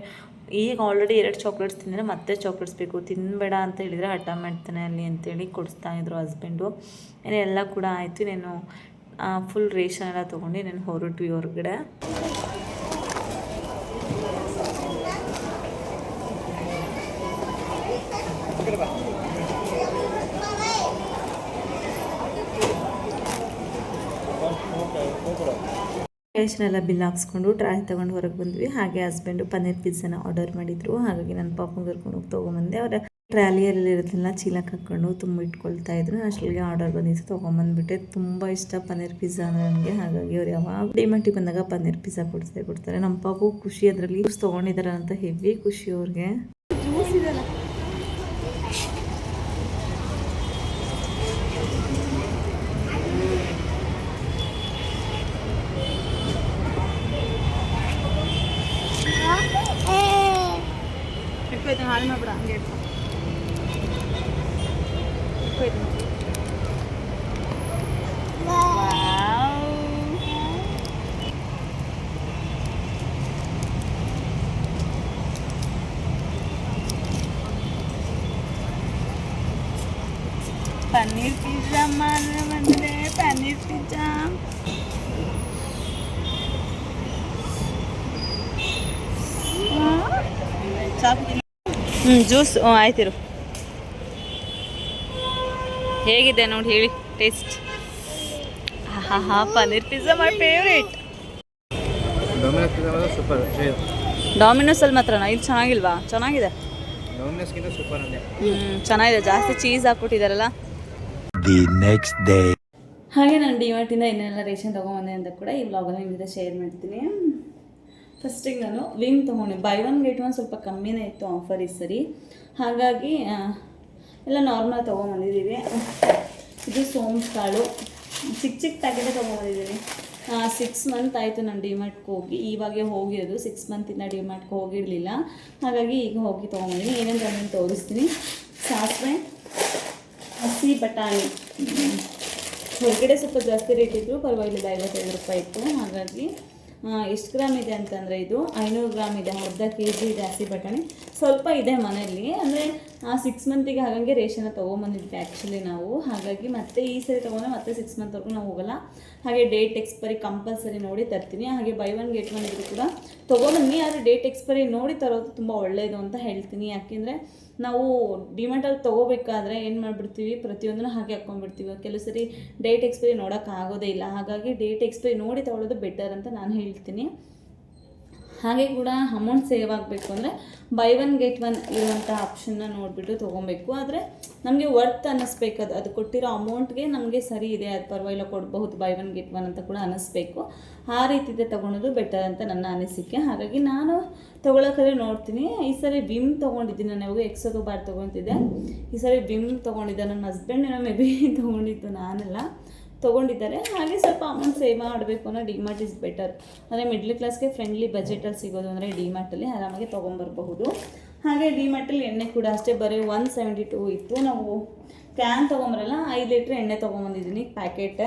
ಈಗ ಆಲ್ರೆಡಿ 2 ಚಾಕ್ಲೇಟ್ಸ್ ತಿಂದರೆ ಮತ್ತೆ ಚಾಕ್ಲೇಟ್ಸ್ ಬೇಕು, ತಿನ್ನಬೇಡ ಅಂತ ಹೇಳಿದರೆ ಹಠ ಮಾಡ್ತಾನೆ ಅಲ್ಲಿ ಅಂತೇಳಿ ಕೊಡಿಸ್ತಾಯಿದ್ರು ಹಸ್ಬೆಂಡು. ಎಲ್ಲ ಕೂಡ ಆಯಿತು. ನಾನು ಫುಲ್ ರೇಷನ್ ಎಲ್ಲ ತೊಗೊಂಡು ನಾನು ಹೊರಟ್ವಿ ಹೊರಗಡೆ. ರೇಷನ್ ಎಲ್ಲ ಬಿಲ್ ಹಾಕ್ಸ್ಕೊಂಡು ಟ್ರಾಯ್ ತೊಗೊಂಡು ಹೊರಗೆ ಬಂದ್ವಿ. ಹಾಗೆ ಹಸ್ಬೆಂಡು ಪನ್ನೀರ್ ಪಿಜ್ಜಾನ ಆರ್ಡರ್ ಮಾಡಿದರು, ಹಾಗಾಗಿ ನನ್ನ ಪಾಪನ ಕರ್ಕೊಂಡು ಹೋಗಿ ತೊಗೊಂಬಂದೆ. ಅವರ ಟ್ರಾಲಿಯಲ್ಲಿ ಇರೋದೆಲ್ಲ ಚೀಲಕ್ಕೆ ಹಾಕ್ಕೊಂಡು ತುಂಬ ಇಟ್ಕೊಳ್ತಾ ಇದ್ರು. ಅಷ್ಟೊಳಗೆ ಆರ್ಡರ್ ಬಂದಿತ್ತು, ತೊಗೊಂಬಂದ್ಬಿಟ್ಟೆ. ತುಂಬ ಇಷ್ಟ ಪನ್ನೀರ್ ಪಿಜ್ಜಾ ನನಗೆ, ಹಾಗಾಗಿ ಅವ್ರು ಯಾವಾಗ ಡಿಮಾರ್ಟಿಗೆ ಬಂದಾಗ ಪನ್ನೀರ್ ಪಿಜ್ಜಾ ಕೊಡ್ತಾರೆ. ನಮ್ಮ ಪಾಪು ಖುಷಿ, ಅದರಲ್ಲಿ ಜ್ಯೂಸ್ ತೊಗೊಂಡಿದ್ದಾರೆ ಅಂತ ಹೆವಿ ಖುಷಿ ಅವ್ರಿಗೆ. ಜ್ಯೂಸ್ ಇದೆಲ್ಲ ಹಾಳು ಮಾಡ್ಬಿಡ, ಹಂಗೆ ಪನ್ನೀರ್ ಪಿಜ್ಜಾ ಬಂದಿದೆ, ಪನ್ನೀರ್ ಪಿಜ್ಜಾ. ಜ್ಯೂಸ್ ಆಯ್ತಿರು. ಹೇಗಿದೆ ನೋಡಿ ಹೇಳಿ taste. Paneer pizza my favourite. ಡಾಮಿನೋಸಲ್ಲಿ ಮಾತ್ರನಾ? ಇದು ಚೆನ್ನಾಗಿಲ್ವಾ? ಚೆನ್ನಾಗಿದೆ, ಚೆನ್ನಾಗಿದೆ. ಜಾಸ್ತಿ ಚೀಸ್ ಹಾಕ್ಬಿಟ್ಟಿದಾರಲ್ಲ. ಹಾಗೆ ನಾನು ಡಿಮಾರ್ಟಿಂದ ಇನ್ನೆಲ್ಲ ರೇಷನ್ ತೊಗೊಂಬಂದೆ ಅಂತ ಕೂಡ ಈ ವ್ಲಾಗಲ್ಲಿ ನಿಮ್ಮ ಜೊತೆ ಶೇರ್ ಮಾಡ್ತೀನಿ. ಫಸ್ಟಿಗೆ ನಾನು ವಿಮ್ ತೊಗೊಂಡೆ. ಬೈ 1 get 1 ಸ್ವಲ್ಪ ಕಮ್ಮಿನೇ ಇತ್ತು ಆಫರ್ ಈ ಸರಿ, ಹಾಗಾಗಿ ಎಲ್ಲ ನಾರ್ಮಲ್ ತೊಗೊಂಬಂದಿದ್ದೀವಿ. ಇದು ಸೋಂಪು ಕಾಳು ಚಿಕ್ಕ ಪ್ಯಾಕೆಟೇ ತೊಗೊಂಬಂದಿದ್ದೀವಿ. 6 ಮಂತ್ ಆಯಿತು ನಾನು ಡಿಮಾರ್ಟ್ಗೆ ಹೋಗಿ, ಇವಾಗೆ ಹೋಗಿರೋದು. 6 ಮಂತಿಂದ ಡಿಮಾರ್ಟ್ಗೆ ಹೋಗಿರಲಿಲ್ಲ, ಹಾಗಾಗಿ ಈಗ ಹೋಗಿ ತೊಗೊಂಬಂದಿದ್ದೀನಿ. ಏನೇನು ನಾನು ತೋರಿಸ್ತೀನಿ. ಸಾಸಿವೆ, ಹಸಿ ಬಟಾಣಿ ಹೊರಗಡೆ ಸ್ವಲ್ಪ ಜಾಸ್ತಿ ರೇಟ್ ಇತ್ತು, ಪರವಾಗಿಲ್ಲ 55 ರೂಪಾಯಿ ಇತ್ತು. ಹಾಗಾಗಿ ಎಷ್ಟು ಗ್ರಾಮ್ ಇದೆ ಅಂತಂದರೆ ಇದು 500 ಗ್ರಾಮ್ ಇದೆ, ಅರ್ಧ kg ಇದೆ ಹಸಿ ಬಟಾಣಿ. ಸ್ವಲ್ಪ ಇದೆ ಮನೆಯಲ್ಲಿ, ಅಂದರೆ 6 ಮಂತಿಗೆ ಹಾಗಾಗಿ ರೇಷನ್ನ ತೊಗೊಂಬಂದಿದ್ವಿ ಆ್ಯಕ್ಚುಲಿ ನಾವು. ಹಾಗಾಗಿ ಮತ್ತೆ ಈ ಸರಿ ತೊಗೊಂಡ್ರೆ ಮತ್ತೆ 6 ಮಂತ್ವರೆಗೂ ನಾವು ಹೋಗೋಲ್ಲ. ಹಾಗೆ ಡೇಟ್ ಎಕ್ಸ್ಪೈರಿ ಕಂಪಲ್ಸರಿ ನೋಡಿ ತರ್ತೀನಿ. ಹಾಗೆ ಬೈ 1 get 1 ಇದ್ರೂ ಕೂಡ ತೊಗೊಂಬನ್ನಿ, ಆದರೆ ಡೇಟ್ ಎಕ್ಸ್ಪೈರಿ ನೋಡಿ ತರೋದು ತುಂಬ ಒಳ್ಳೆಯದು ಅಂತ ಹೇಳ್ತೀನಿ. ಯಾಕೆಂದರೆ ನಾವು ಡಿಮಾರ್ಟಲ್ಲಿ ತೊಗೋಬೇಕಾದ್ರೆ ಏನು ಮಾಡಿಬಿಡ್ತೀವಿ, ಪ್ರತಿಯೊಂದನ್ನು ಹಾಗೆ ಹಾಕ್ಕೊಂಡ್ಬಿಡ್ತೀವಿ. ಕೆಲವು ಸರಿ ಡೇಟ್ ಎಕ್ಸ್ಪೈರಿ ನೋಡೋಕ್ಕಾಗೋದೇ ಇಲ್ಲ, ಹಾಗಾಗಿ ಡೇಟ್ ಎಕ್ಸ್ಪೈರಿ ನೋಡಿ ತೊಗೊಳ್ಳೋದು ಬೆಟರ್ ಅಂತ ನಾನು ಹೇಳ್ತೀನಿ. ಹಾಗೆ ಕೂಡ ಅಮೌಂಟ್ ಸೇವ್ ಆಗಬೇಕು ಅಂದರೆ ಬೈ 1 get 1 ಇರುವಂಥ ಆಪ್ಷನ್ನ ನೋಡಿಬಿಟ್ಟು ತೊಗೊಬೇಕು. ಆದರೆ ನಮಗೆ ವರ್ತ್ ಅನ್ನಿಸ್ಬೇಕು, ಅದು ಕೊಟ್ಟಿರೋ ಅಮೌಂಟ್ಗೆ ನಮಗೆ ಸರಿ ಇದೆ, ಅದು ಪರವಾಗಿಲ್ಲ ಕೊಡಬಹುದು ಬೈ 1 get 1 ಅಂತ ಕೂಡ ಅನ್ನಿಸ್ಬೇಕು. ಆ ರೀತಿದೆ ತೊಗೊಳೋದು ಬೆಟರ್ ಅಂತ ನನ್ನ ಅನಿಸಿಕೆ. ಹಾಗಾಗಿ ನಾನು ತೊಗೊಳೋಕ್ಕಾದ್ರೆ ನೋಡ್ತೀನಿ. ಈ ಸರಿ ವಿಮ್ ತೊಗೊಂಡಿದ್ದೀನಿ, ನಾನು ಯಾವಾಗ ಎಕ್ಸೋದು ಬಾರ್ ತೊಗೊತಿದ್ದೆ. ಈ ಸರಿ ವಿಮ್ ತೊಗೊಂಡಿದ್ದೆ. ನನ್ನ ಹಸ್ಬೆಂಡ್ ಏನೋ ಮೇ ಬಿ ತೊಗೊಂಡಿದ್ದು, ನಾನೆಲ್ಲ ತೊಗೊಂಡಿದ್ದಾರೆ. ಹಾಗೆ ಸ್ವಲ್ಪ ಅಮೌಂಟ್ ಸೇವ್ ಮಾಡಬೇಕು ಅನ್ನೋ ಡಿಮಾರ್ಟ್ ಇಸ್ ಬೆಟರ್. ಅಂದರೆ ಮಿಡ್ಲ್ ಕ್ಲಾಸ್ಗೆ ಫ್ರೆಂಡ್ಲಿ ಬಜೆಟಲ್ಲಿ ಸಿಗೋದು ಅಂದರೆ ಡಿಮಾರ್ಟಲ್ಲಿ ಆರಾಮಾಗಿ ತೊಗೊಂಬರ್ಬಹುದು. ಹಾಗೆ ಡಿಮಾರ್ಟಲ್ಲಿ ಎಣ್ಣೆ ಕೂಡ ಅಷ್ಟೇ, ಬರೀ 172 ಇತ್ತು. ನಾವು ಕ್ಯಾನ್ ತೊಗೊಂಬರಲ್ಲ, 5 ಲೀಟ್ರ್ ಎಣ್ಣೆ ತೊಗೊಂಬಂದಿದ್ದೀನಿ ಪ್ಯಾಕೆಟ್.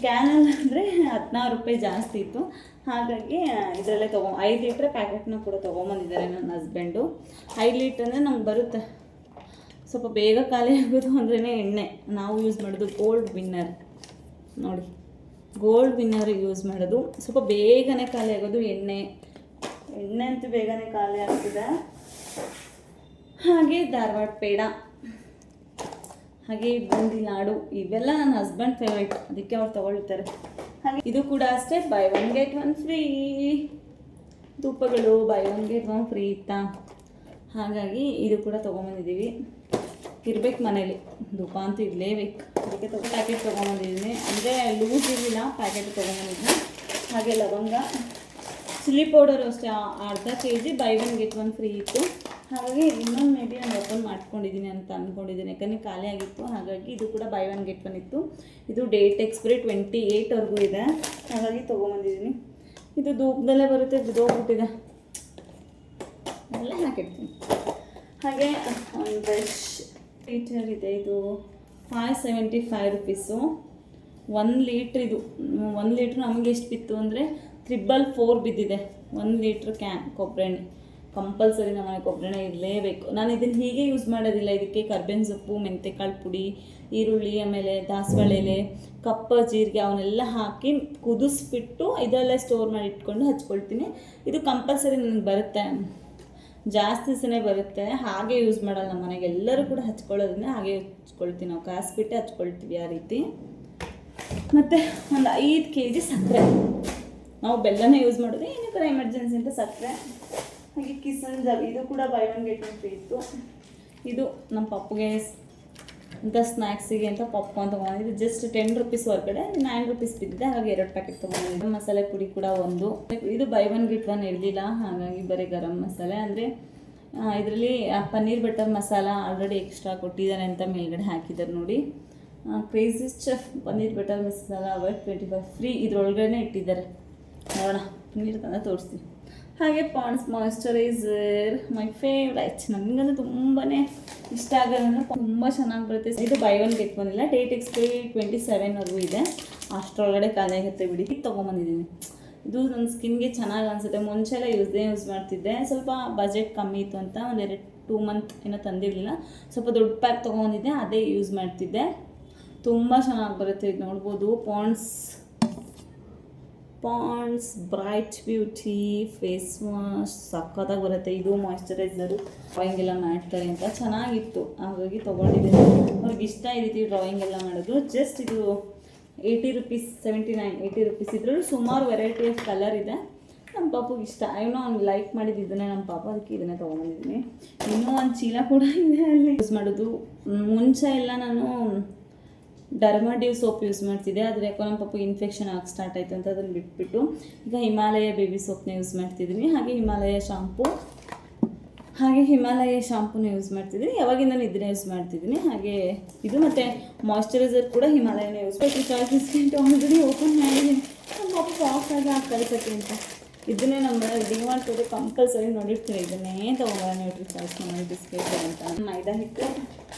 ಕ್ಯಾನಲ್ಲಿ ಅಂದರೆ 16 ರೂಪಾಯಿ ಜಾಸ್ತಿ ಇತ್ತು, ಹಾಗಾಗಿ ಇದರಲ್ಲೇ 5 ಲೀಟ್ರ್ ಪ್ಯಾಕೆಟ್ನ ಕೂಡ ತೊಗೊಂಬಂದಿದ್ದಾರೆ ನನ್ನ ಹಸ್ಬೆಂಡು. 5 ಲೀಟ್ರ್ ಅಂದರೆ ನಮ್ಗೆ ಬರುತ್ತೆ. ಸ್ವಲ್ಪ ಬೇಗ ಖಾಲಿ ಆಗೋದು ಅಂದ್ರೇ ಎಣ್ಣೆ ನಾವು ಯೂಸ್ ಮಾಡೋದು ಗೋಲ್ಡ್ ವಿನ್ನರ್. ನೋಡಿ, ಗೋಲ್ಡ್ ವಿನ್ನರ್ ಯೂಸ್ ಮಾಡೋದು. ಸ್ವಲ್ಪ ಬೇಗನೆ ಖಾಲಿ ಆಗೋದು ಎಣ್ಣೆ ಅಂತೂ ಬೇಗನೆ ಖಾಲಿ ಆಗ್ತದೆ. ಹಾಗೆ ಧಾರವಾಡ ಪೇಡ, ಹಾಗೆ ಬೂಂದಿ ಲಾಡು ಇವೆಲ್ಲ ನನ್ನ ಹಸ್ಬೆಂಡ್ ಫೇವ್ರೇಟ್, ಅದಕ್ಕೆ ಅವ್ರು ತೊಗೊಳ್ತಾರೆ. ಹಾಗೆ ಇದು ಕೂಡ ಅಷ್ಟೇ ಬೈ 1 get 1 ಫ್ರೀ ಧೂಪಗಳು, ಬೈ 1 get 1 ಫ್ರೀ ಇತ್ತಾ, ಹಾಗಾಗಿ ಇದು ಕೂಡ ತೊಗೊಂಬಂದಿದ್ದೀವಿ. ಇರ್ಬೇಕು ಮನೇಲಿ, ಧೂಪ ಅಂತೂ ಇರಲೇಬೇಕು, ಅದಕ್ಕೆ ಪ್ಯಾಕೆಟ್ ತೊಗೊಂಬಂದಿದ್ದೀನಿ. ಅಂದರೆ ಲೂಸ್ ಇರಲಿಲ್ಲ, ಪ್ಯಾಕೆಟ್ ತೊಗೊಂಬಂದಿದ್ದೀನಿ. ಹಾಗೆ ಲವಂಗ, ಚಿಲ್ಲಿ ಪೌಡರು ಅಷ್ಟೇ ಅರ್ಧ kg ಬೈ 1 get 1 ಫ್ರೀ ಇತ್ತು. ಹಾಗಾಗಿ ಇನ್ನೊಂದು ಮೇ ಬಿ ನಾನು ಓಪನ್ ಮಾಡ್ಕೊಂಡಿದ್ದೀನಿ ಅಂತ ಅಂದ್ಕೊಂಡಿದ್ದೀನಿ, ಯಾಕಂದರೆ ಖಾಲಿ ಆಗಿತ್ತು. ಹಾಗಾಗಿ ಇದು ಕೂಡ ಬೈ 1 get 1 ಇತ್ತು. ಇದು ಡೇಟ್ ಎಕ್ಸ್ಪೈರಿ 28ವರೆಗೂ ಇದೆ, ಹಾಗಾಗಿ ತೊಗೊಂಬಂದಿದ್ದೀನಿ. ಇದು ಧೂಪದಲ್ಲೇ ಬರುತ್ತೆ, ಬಿದ್ದೋಗ್ಬಿಟ್ಟಿದೆ, ಎಲ್ಲ ಹಾಕಿರ್ತೀನಿ. ಹಾಗೆ ಒಂದು ಬ್ರಷ್ ಲೀಟರ್ ಇದೆ, ಇದು 575 ರುಪೀಸು. 1 ಲೀಟ್ರ್ ಇದು. 1 ಲೀಟ್ರ್ ನಮಗೆ ಎಷ್ಟು ಬಿತ್ತು ಅಂದರೆ 444 ಬಿದ್ದಿದೆ. 1 ಲೀಟ್ರ್ ಕ್ಯಾನ್ ಕೊಬ್ಬರಿ ಎಣ್ಣೆ ಕಂಪಲ್ಸರಿ ನಮ್ಮನೆ ಕೊಬ್ಬರಿ ಎಣ್ಣೆ ಇರಲೇಬೇಕು. ನಾನು ಇದನ್ನು ಹೀಗೆ ಯೂಸ್ ಮಾಡೋದಿಲ್ಲ. ಇದಕ್ಕೆ ಕರ್ಬೇವಿನ ಸೊಪ್ಪು, ಮೆಂತೆಕಾಳು ಪುಡಿ, ಈರುಳ್ಳಿ, ಆಮೇಲೆ ದಾಸವಾಳ ಎಲೆ, ಕಪ್ಪ ಜೀರಿಗೆ ಅವನ್ನೆಲ್ಲ ಹಾಕಿ ಕುದಿಸ್ಬಿಟ್ಟು ಇದರಲ್ಲೇ ಸ್ಟೋರ್ ಮಾಡಿ ಇಟ್ಕೊಂಡು ಹಚ್ಕೊಳ್ತೀನಿ. ಇದು ಕಂಪಲ್ಸರಿ ನನಗೆ ಬರುತ್ತೆ, ಜಾಸ್ತಿ ದಿವಸನೇ ಬರುತ್ತೆ. ಹಾಗೆ ಯೂಸ್ ಮಾಡಲ್ಲ ನಮ್ಮ ಮನೆಗೆ, ಎಲ್ಲರೂ ಕೂಡ ಹಚ್ಕೊಳ್ಳೋದನ್ನೇ ಹಾಗೆ ಹಚ್ಕೊಳ್ತೀವಿ. ನಾವು ಕಾಯಿಸ್ಬಿಟ್ಟೆ ಹಚ್ಕೊಳ್ತೀವಿ ಆ ರೀತಿ. ಮತ್ತು ಒಂದು 5 kg ಸಕ್ಕರೆ, ನಾವು ಬೆಲ್ಲನೇ ಯೂಸ್ ಮಾಡೋದು, ಏನಕ್ಕಾರ ಎಮರ್ಜೆನ್ಸಿ ಅಂತ ಸಕ್ಕರೆ. ಹಾಗೆ ಕಿಸನ್ ಜಾಬ್, ಇದು ಕೂಡ ಬೈ 1 get 1 ಫ್ರೀ ಇತ್ತು. ಇದು ನಮ್ಮ ಪಪ್ಪುಗೆ ಅಂತ ಸ್ನ್ಯಾಕ್ಸಿಗೆ ಅಂತ ಪಾಪ್ಕಾರ್ನ್ ತೊಗೊಂಡಿದ್ದು. ಜಸ್ಟ್ 10 ರುಪೀಸ್ ಹೊರಗಡೆ 9 ರುಪೀಸ್ ಬಿದ್ದಿದೆ, ಹಾಗಾಗಿ 2 ಪ್ಯಾಕೆಟ್ ತೊಗೊಂಡಿದ್ದು. ಮಸಾಲೆ ಪುಡಿ ಕೂಡ 1. ಇದು ಬೈ 1 get 1 ಇರಲಿಲ್ಲ, ಹಾಗಾಗಿ ಬರೀ ಗರಂ ಮಸಾಲೆ. ಅಂದರೆ ಇದರಲ್ಲಿ paneer butter masala already extra ಕೊಟ್ಟಿದ್ದಾರೆ ಅಂತ ಮೇಲ್ಗಡೆ ಹಾಕಿದ್ದಾರೆ ನೋಡಿ. Crazy chef paneer butter masala 25 free ಇದರೊಳಗಡೆ ಇಟ್ಟಿದ್ದಾರೆ. ನೋಡೋಣ, ಪನ್ನೀರ್ ತಂದ ತೋರಿಸ್ತೀನಿ. ಹಾಗೆ ಪಾಂಡ್ಸ್ ಮಾಯಿಶ್ಚರೈಸರ್ ಮೈ ಫೇವ್ರೈಟ್, ನನಗಂದ್ರೆ ತುಂಬಾ ಇಷ್ಟ ಆಗೋದ್ರಿಂದ ತುಂಬ ಚೆನ್ನಾಗಿ ಬರುತ್ತೆ. ಇದು ಬೈ 1 get 1 ಇಲ್ಲ, ಡೇಟ್ ಎಕ್ಸ್ಪೈರಿ 27ವರೆಗೂ ಇದೆ, ಅಷ್ಟರೊಳಗಡೆ ಖಾಲಿ ಆಗುತ್ತೆ ಬಿಡಿ. ಇದು ತೊಗೊಂಬಂದಿದ್ದೀನಿ. ಇದು ನನ್ನ ಸ್ಕಿನ್ಗೆ ಚೆನ್ನಾಗಿ ಅನಿಸುತ್ತೆ. ಮುಂಚೆಲ್ಲ ಯೂಸ್ ಮಾಡ್ತಿದ್ದೆ, ಸ್ವಲ್ಪ ಬಜೆಟ್ ಕಮ್ಮಿ ಇತ್ತು ಅಂತ ಒಂದು 2 ಮಂತ್ ಏನೋ ತಂದಿರಲಿಲ್ಲ, ಸ್ವಲ್ಪ ದೊಡ್ಡ ಪ್ಯಾಕ್ ತೊಗೊಂಡಿದ್ದೆ, ಅದೇ ಯೂಸ್ ಮಾಡ್ತಿದ್ದೆ. ತುಂಬ ಚೆನ್ನಾಗಿ ಬರುತ್ತೆ. ಇದು ನೋಡ್ಬೋದು, Pond's bright beauty face wash ಸಖತ್ತಾಗಿ ಬರುತ್ತೆ. ಇದು ಮಾಯಿಶ್ಚರೈಸರು ಡ್ರಾಯಿಂಗ್ ಎಲ್ಲ ಮಾಡ್ತಾರೆ ಅಂತ ಚೆನ್ನಾಗಿತ್ತು, ಹಾಗಾಗಿ ತೊಗೊಂಡಿದ್ದೀನಿ. ಅವ್ರಿಗೆ ಇಷ್ಟ ಈ ರೀತಿ ಡ್ರಾಯಿಂಗ್ ಎಲ್ಲ ಮಾಡೋದು. ಜಸ್ಟ್ ಇದು 80 ರುಪೀಸ್, 80 ರುಪೀಸ್. ಇದರಲ್ಲೂ ಸುಮಾರು ವೆರೈಟಿ ಆಫ್ ಕಲರ್ ಇದೆ. ನಮ್ಮ ಪಾಪುಗೆ ಇಷ್ಟ, ಏನೋ ಅವ್ನು ಲೈಕ್ ಮಾಡಿದ್ದು ಇದನ್ನೇ ನಮ್ಮ ಪಾಪ, ಅದಕ್ಕೆ ಇದನ್ನೇ ತೊಗೊಂಬಂದಿದ್ದೀನಿ. ಇನ್ನೂ ಒಂದು ಚೀಲ ಕೂಡ ಇದೆ ಅಲ್ಲಿ ಯೂಸ್ ಮಾಡೋದು. ಮುಂಚೆ ಎಲ್ಲ ನಾನು ಡರ್ಮಾಡಿವ್ ಸೋಪ್ ಯೂಸ್ ಮಾಡ್ತಿದ್ದೆ, ಆದರೆ ಯಾಕೋ ನಮ್ಮ ಪಾಪ ಇನ್ಫೆಕ್ಷನ್ ಆಗಿ ಸ್ಟಾರ್ಟ್ ಆಯಿತು ಅಂತ ಅದನ್ನು ಬಿಟ್ಬಿಟ್ಟು ಈಗ ಹಿಮಾಲಯ ಬೇಬಿ ಸೋಪ್ನ ಯೂಸ್ ಮಾಡ್ತಿದ್ದೀನಿ. ಹಾಗೆ ಹಿಮಾಲಯ ಶಾಂಪೂನ ಯೂಸ್ ಮಾಡ್ತಿದ್ದೀನಿ. ಯಾವಾಗಿಂದ ಇದನ್ನೇ ಯೂಸ್ ಮಾಡ್ತಿದ್ದೀನಿ. ಹಾಗೆ ಇದು ಮತ್ತು ಮಾಯಿಶ್ಚರೈಸರ್ ಕೂಡ ಹಿಮಾಲಯನೇ ಯೂಸ್ ಮಾಡ್ತೀನಿ. ಚಾಯ್ಸ್ ಆಲ್ರೆಡಿ ಓಪನ್ ಮಾಡಿದ್ದೀನಿ, ನಮ್ಮ ಪಾಪ ಸಾಫ್ಟಾಗಿ ಕಳಿಸೋಕ್ಕೆ ಅಂತ. ಇದನ್ನೇ ನಮ್ಮ ಡಿಮಾರ್ಟ್ ಕಂಪಲ್ಸರಿ ನೋಡಿರ್ತೀನಿ, ಇದನ್ನೇ ತೊಗೊಂಬ ನ್ಯೂಟ್ರಿ ಚಾಯ್ಸ್ ಮಾಡಿ ಬಿಸ್ಕೆಟ್ ಅಂತ. ಮೈದಾ ಹಿಟ್ಟು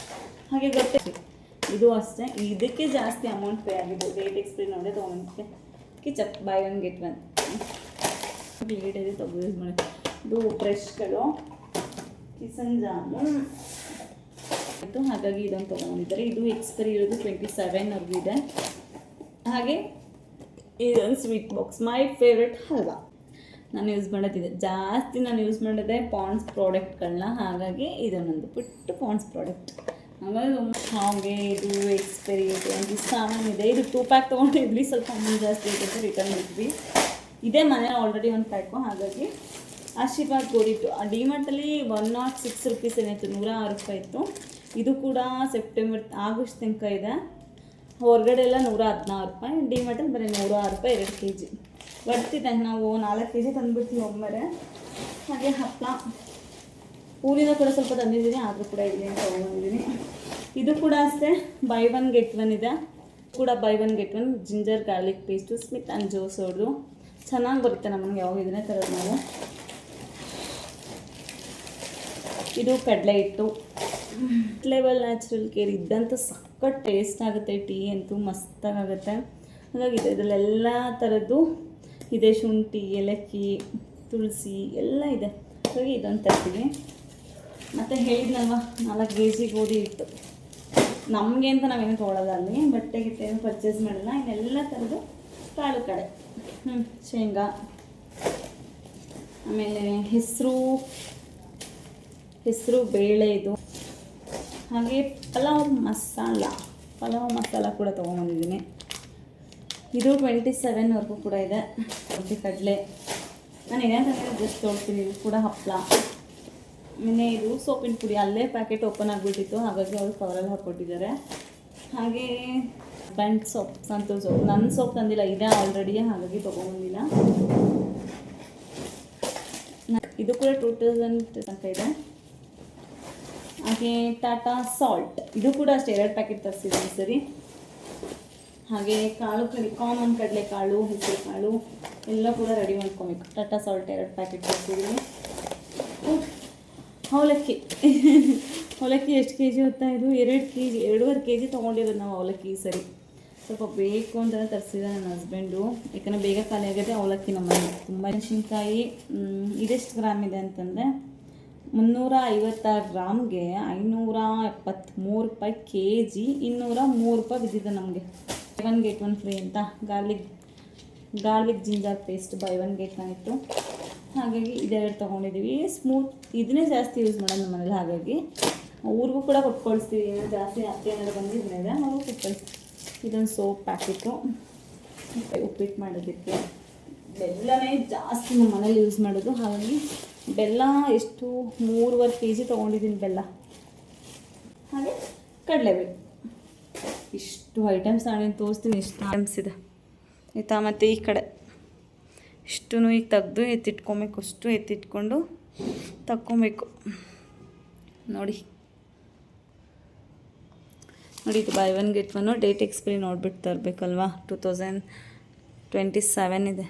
ಹಾಗೆ ಗೊತ್ತೇ, ಇದು ಅಷ್ಟೇ. ಇದಕ್ಕೆ ಜಾಸ್ತಿ ಅಮೌಂಟ್ ಪೇ ಆಗಿದೆ, ಡೇಟ್ ಎಕ್ಸ್ಪೈರಿ ನೋಡೇ ತೊಗೊಂಡಿದ್ದೆ. ಕಿಚಪ್ ಬೈ 1 get 1 ಲೀಡಲ್ಲಿ ತೊಗೊಂಡು ಯೂಸ್ ಮಾಡಿ. ಇದು ಬ್ರಷ್ಗಳು, ಕಿಸನ್ ಜಾಮೂನ್ ಇತ್ತು, ಹಾಗಾಗಿ ಇದನ್ನು ತೊಗೊಂಡಿದ್ದಾರೆ. ಇದು ಎಕ್ಸ್ಪೈರಿ ಇರೋದು 27ವರೆಗೂ ಇದೆ. ಹಾಗೆ ಇದೊಂದು sweet box, my favourite halwa. ನಾನು ಯೂಸ್ ಮಾಡೋದಿದೆ ಜಾಸ್ತಿ, ನಾನು ಯೂಸ್ ಮಾಡೋದೇ ಪಾಂಡ್ಸ್ ಪ್ರಾಡಕ್ಟ್ಗಳನ್ನ, ಹಾಗಾಗಿ ಇದೊಂದೊಂದು ಪುಟ್ಟು ಪಾಂಡ್ಸ್ ಪ್ರಾಡಕ್ಟ್. ಹಾಗೆ ಇದು ಎಕ್ಸ್ಪೈರಿ 27 ಇದೆ. ಇದು 2 ಪ್ಯಾಕ್ ತೊಗೊಂಡಿದ್ವಿ, ಸ್ವಲ್ಪ ಅಮೌಂಟ್ ಜಾಸ್ತಿ ಐತೆ ಅಂತ ರಿಟರ್ನ್ ಮಾಡಿದ್ವಿ. ಇದೇ ಮನೆ ಆಲ್ರೆಡಿ ಒಂದು ಪ್ಯಾಕು, ಹಾಗಾಗಿ ಆಶೀರ್ವಾದ್ ಗೋರಿಟ್ಟು ಆ ಡಿಮಾರ್ಟಲ್ಲಿ 106 ರುಪೀಸ್ ಏನಾಯಿತು, 106 ರೂಪಾಯಿ ಇತ್ತು. ಇದು ಕೂಡ ಆಗಸ್ಟ್ ತನಕ ಇದೆ. ಹೊರಗಡೆ ಎಲ್ಲ 116 ರೂಪಾಯಿ, ಡಿಮಾರ್ಟಲ್ಲಿ ಬರೀ 106 ರೂಪಾಯಿ 2 kg ಬರ್ತಿದೆ. ನಾವು 4 kg ತಂದುಬಿಡ್ತೀವಿ ಒಮ್ಮೆರೆ. ಹಾಗೆ ಹಪ್ಪಳ ಊರಿನ ಕೂಡ ಸ್ವಲ್ಪ ತಂದಿದ್ದೀನಿ, ಆದರೂ ಕೂಡ ಇಲ್ಲಿ ತೊಗೊಂಡಿದ್ದೀನಿ. ಇದು ಕೂಡ ಅಷ್ಟೇ ಬೈ 1 get 1 ಇದೆ, ಕೂಡ by 1 get 1 ginger garlic paste Smith and Jose ಅವ್ರದ್ದು ಚೆನ್ನಾಗಿ ಬರುತ್ತೆ. ನಮಗೆ ಯಾವಾಗ ಇದನ್ನೇ ತರೋದು ನಾವು. ಇದು ಕಡಲೆ ಹಿಟ್ಟು, ಲೆವೆಲ್ ನ್ಯಾಚುರಲ್ ಕೇರ್ ಇದ್ದಂತೂ ಸಖತ್ ಟೇಸ್ಟ್ ಆಗುತ್ತೆ. ಟೀ ಅಂತೂ ಮಸ್ತಾಗುತ್ತೆ. ಹಾಗಾಗಿ ಇದರಲ್ಲೆಲ್ಲ ಥರದ್ದು ಇದೆ, ಶುಂಠಿ, ಏಲಕ್ಕಿ, ತುಳಸಿ ಎಲ್ಲ ಇದೆ. ಹಾಗಾಗಿ ಇದೊಂದು ತರ್ತೀವಿ. ಮತ್ತು ಹೇಳಿದ್ನಲ್ವ 4 kg ಗೋಧಿ ಹಿಟ್ಟು, ನಮಗೆ ಅಂತ ನಾವೇನು ತೊಗೊಳ್ಳೋದು, ಅಲ್ಲಿ ಬಟ್ಟೆ ಗಿಟ್ಟೆ ಏನು ಪರ್ಚೇಸ್ ಮಾಡಿಲ್ಲ. ಇನ್ನೆಲ್ಲ ಥರದ್ದು ಕಾಳು ಕಡೆ, ಶೇಂಗಾ, ಆಮೇಲೆ ಹೆಸರು ಬೇಳೆ, ಇದು ಹಾಗೆ ಪಲಾವ್ ಮಸಾಲ ಕೂಡ ತೊಗೊಂಬಂದಿದ್ದೀನಿ. ಇದು 27ವರೆಗೂ ಕೂಡ ಇದೆ. ಕಡಲೆ ನಾನು ಏನೇನು ಜಸ್ಟ್ ತೊಳ್ತೀನಿ. ಇದು ಕೂಡ ಹಪ್ಪಳ. ಆಮೇಲೆ ಇದು ಸೋಪಿನ ಪುಡಿ, ಅಲ್ಲೇ ಪ್ಯಾಕೆಟ್ ಓಪನ್ ಆಗಿಬಿಟ್ಟಿತ್ತು, ಹಾಗಾಗಿ ಅವ್ರು ಕವರಲ್ಲಿ ಹಾಕ್ಕೊಟ್ಟಿದ್ದಾರೆ. ಹಾಗೆ ಬಂಟ್ ಸೋಪ್, ಸಂತೂರ್ ಸೋಪ್. ನನ್ನ ಸೋಪ್ ತಂದಿಲ್ಲ, ಇದೆ ಆಲ್ರೆಡಿ, ಹಾಗಾಗಿ ತೊಗೊಂಬಂದಿಲ್ಲ. ಇದು ಕೂಡ 2000 ತನಕ ಇದೆ. ಹಾಗೆ ಟಾಟಾ ಸಾಲ್ಟ್, ಇದು ಕೂಡ ಅಷ್ಟೇ 2 ಪ್ಯಾಕೆಟ್ ತರಿಸಿದ್ದೀನಿ ಸರಿ. ಹಾಗೆ ಕಾಳು ಕಾಮನ್ ಕಡಲೆಕಾಳು, ಹೆಸರು ಕಾಳು ಎಲ್ಲ ಕೂಡ ರೆಡಿ ಮಾಡ್ಕೊಬೇಕು. ಟಾಟಾ ಸಾಲ್ಟ್ 2 ಪ್ಯಾಕೆಟ್ ತರಿಸಿದ್ದೀನಿ. ಅವಲಕ್ಕಿ ಎಷ್ಟು ಕೆ ಜಿ ಹೊತ್ತಾ ಇದು? 2.5 ಕೆ ಜಿ ತೊಗೊಂಡಿರೋದು ನಾವು ಅವಲಕ್ಕಿ ಸರಿ. ಸ್ವಲ್ಪ ಬೇಕು ಅಂತಲೇ ತರಿಸಿದೆ ನನ್ನ ಹಸ್ಬೆಂಡು, ಯಾಕಂದರೆ ಬೇಗ ಖಾಲಿ ಆಗುತ್ತೆ ಅವಲಕ್ಕಿ ನಮ್ಮಲ್ಲಿ. ತುಂಬ ಮೆಣಸಿನ್ಕಾಯಿ ಇದೆಷ್ಟು ಗ್ರಾಮ್ ಇದೆ ಅಂತಂದರೆ 356 ಗ್ರಾಮ್ಗೆ 573 ರೂಪಾಯಿ ಕೆ ಜಿ, 203 ರೂಪಾಯಿ ಬಿದ್ದಿದೆ ನಮಗೆ. ಬೈ 1 get 1 ಫ್ರೀ ಅಂತ garlic ginger paste by 1 get 1 ಇತ್ತು. ಹಾಗಾಗಿ ಇದೆರಡು ತೊಗೊಂಡಿದ್ದೀವಿ. ಸ್ಮೂತ್ ಇದನ್ನೇ ಜಾಸ್ತಿ ಯೂಸ್ ಮಾಡೋದು ನಮ್ಮ ಮನೇಲಿ, ಹಾಗಾಗಿ ಊರಿಗೂ ಕೂಡ ಕೊಟ್ಕೊಳಿಸ್ತೀವಿ. ಏನೋ ಜಾಸ್ತಿ ಅತ್ತೆ ಏನಾದ್ರು ಬಂದಿದ್ಮೇಲೆ ನಾವು ಕೊಟ್ಕೊಳಿಸ್ತೀವಿ. ಇದೊಂದು ಸೋಪ್ ಪ್ಯಾಕೆಟು, ಉಪ್ಪಿಟ್ಟು ಮಾಡೋದಕ್ಕೆ. ಬೆಲ್ಲನೇ ಜಾಸ್ತಿ ನಮ್ಮ ಮನೇಲಿ ಯೂಸ್ ಮಾಡೋದು, ಹಾಗಾಗಿ ಬೆಲ್ಲ ಎಷ್ಟು 3.5 ಕೆ ಜಿ ತೊಗೊಂಡಿದ್ದೀನಿ ಬೆಲ್ಲ. ಹಾಗೆ ಕಡಲೆಬೇಳೆ. ಇಷ್ಟು ಐಟಮ್ಸ್ ನಾನೇನು ತೋರಿಸ್ತೀನಿ, ಎಷ್ಟು ಐಟಮ್ಸ್ ಇದೆ ಆಯಿತಾ. ಮತ್ತು ಈ ಕಡೆ ಇಷ್ಟು ಈಗ ತೆಗೆದು ಎತ್ತಿಟ್ಕೊಬೇಕು, ಅಷ್ಟು ಎತ್ತಿಟ್ಕೊಂಡು ತಕ್ಕೊಬೇಕು. ನೋಡಿ ಇದು ಬೈ 1 get 1. ಡೇಟ್ ಎಕ್ಸ್ಪೈರಿ ನೋಡ್ಬಿಟ್ಟು ತರಬೇಕಲ್ವಾ. 2027 ಇದೆ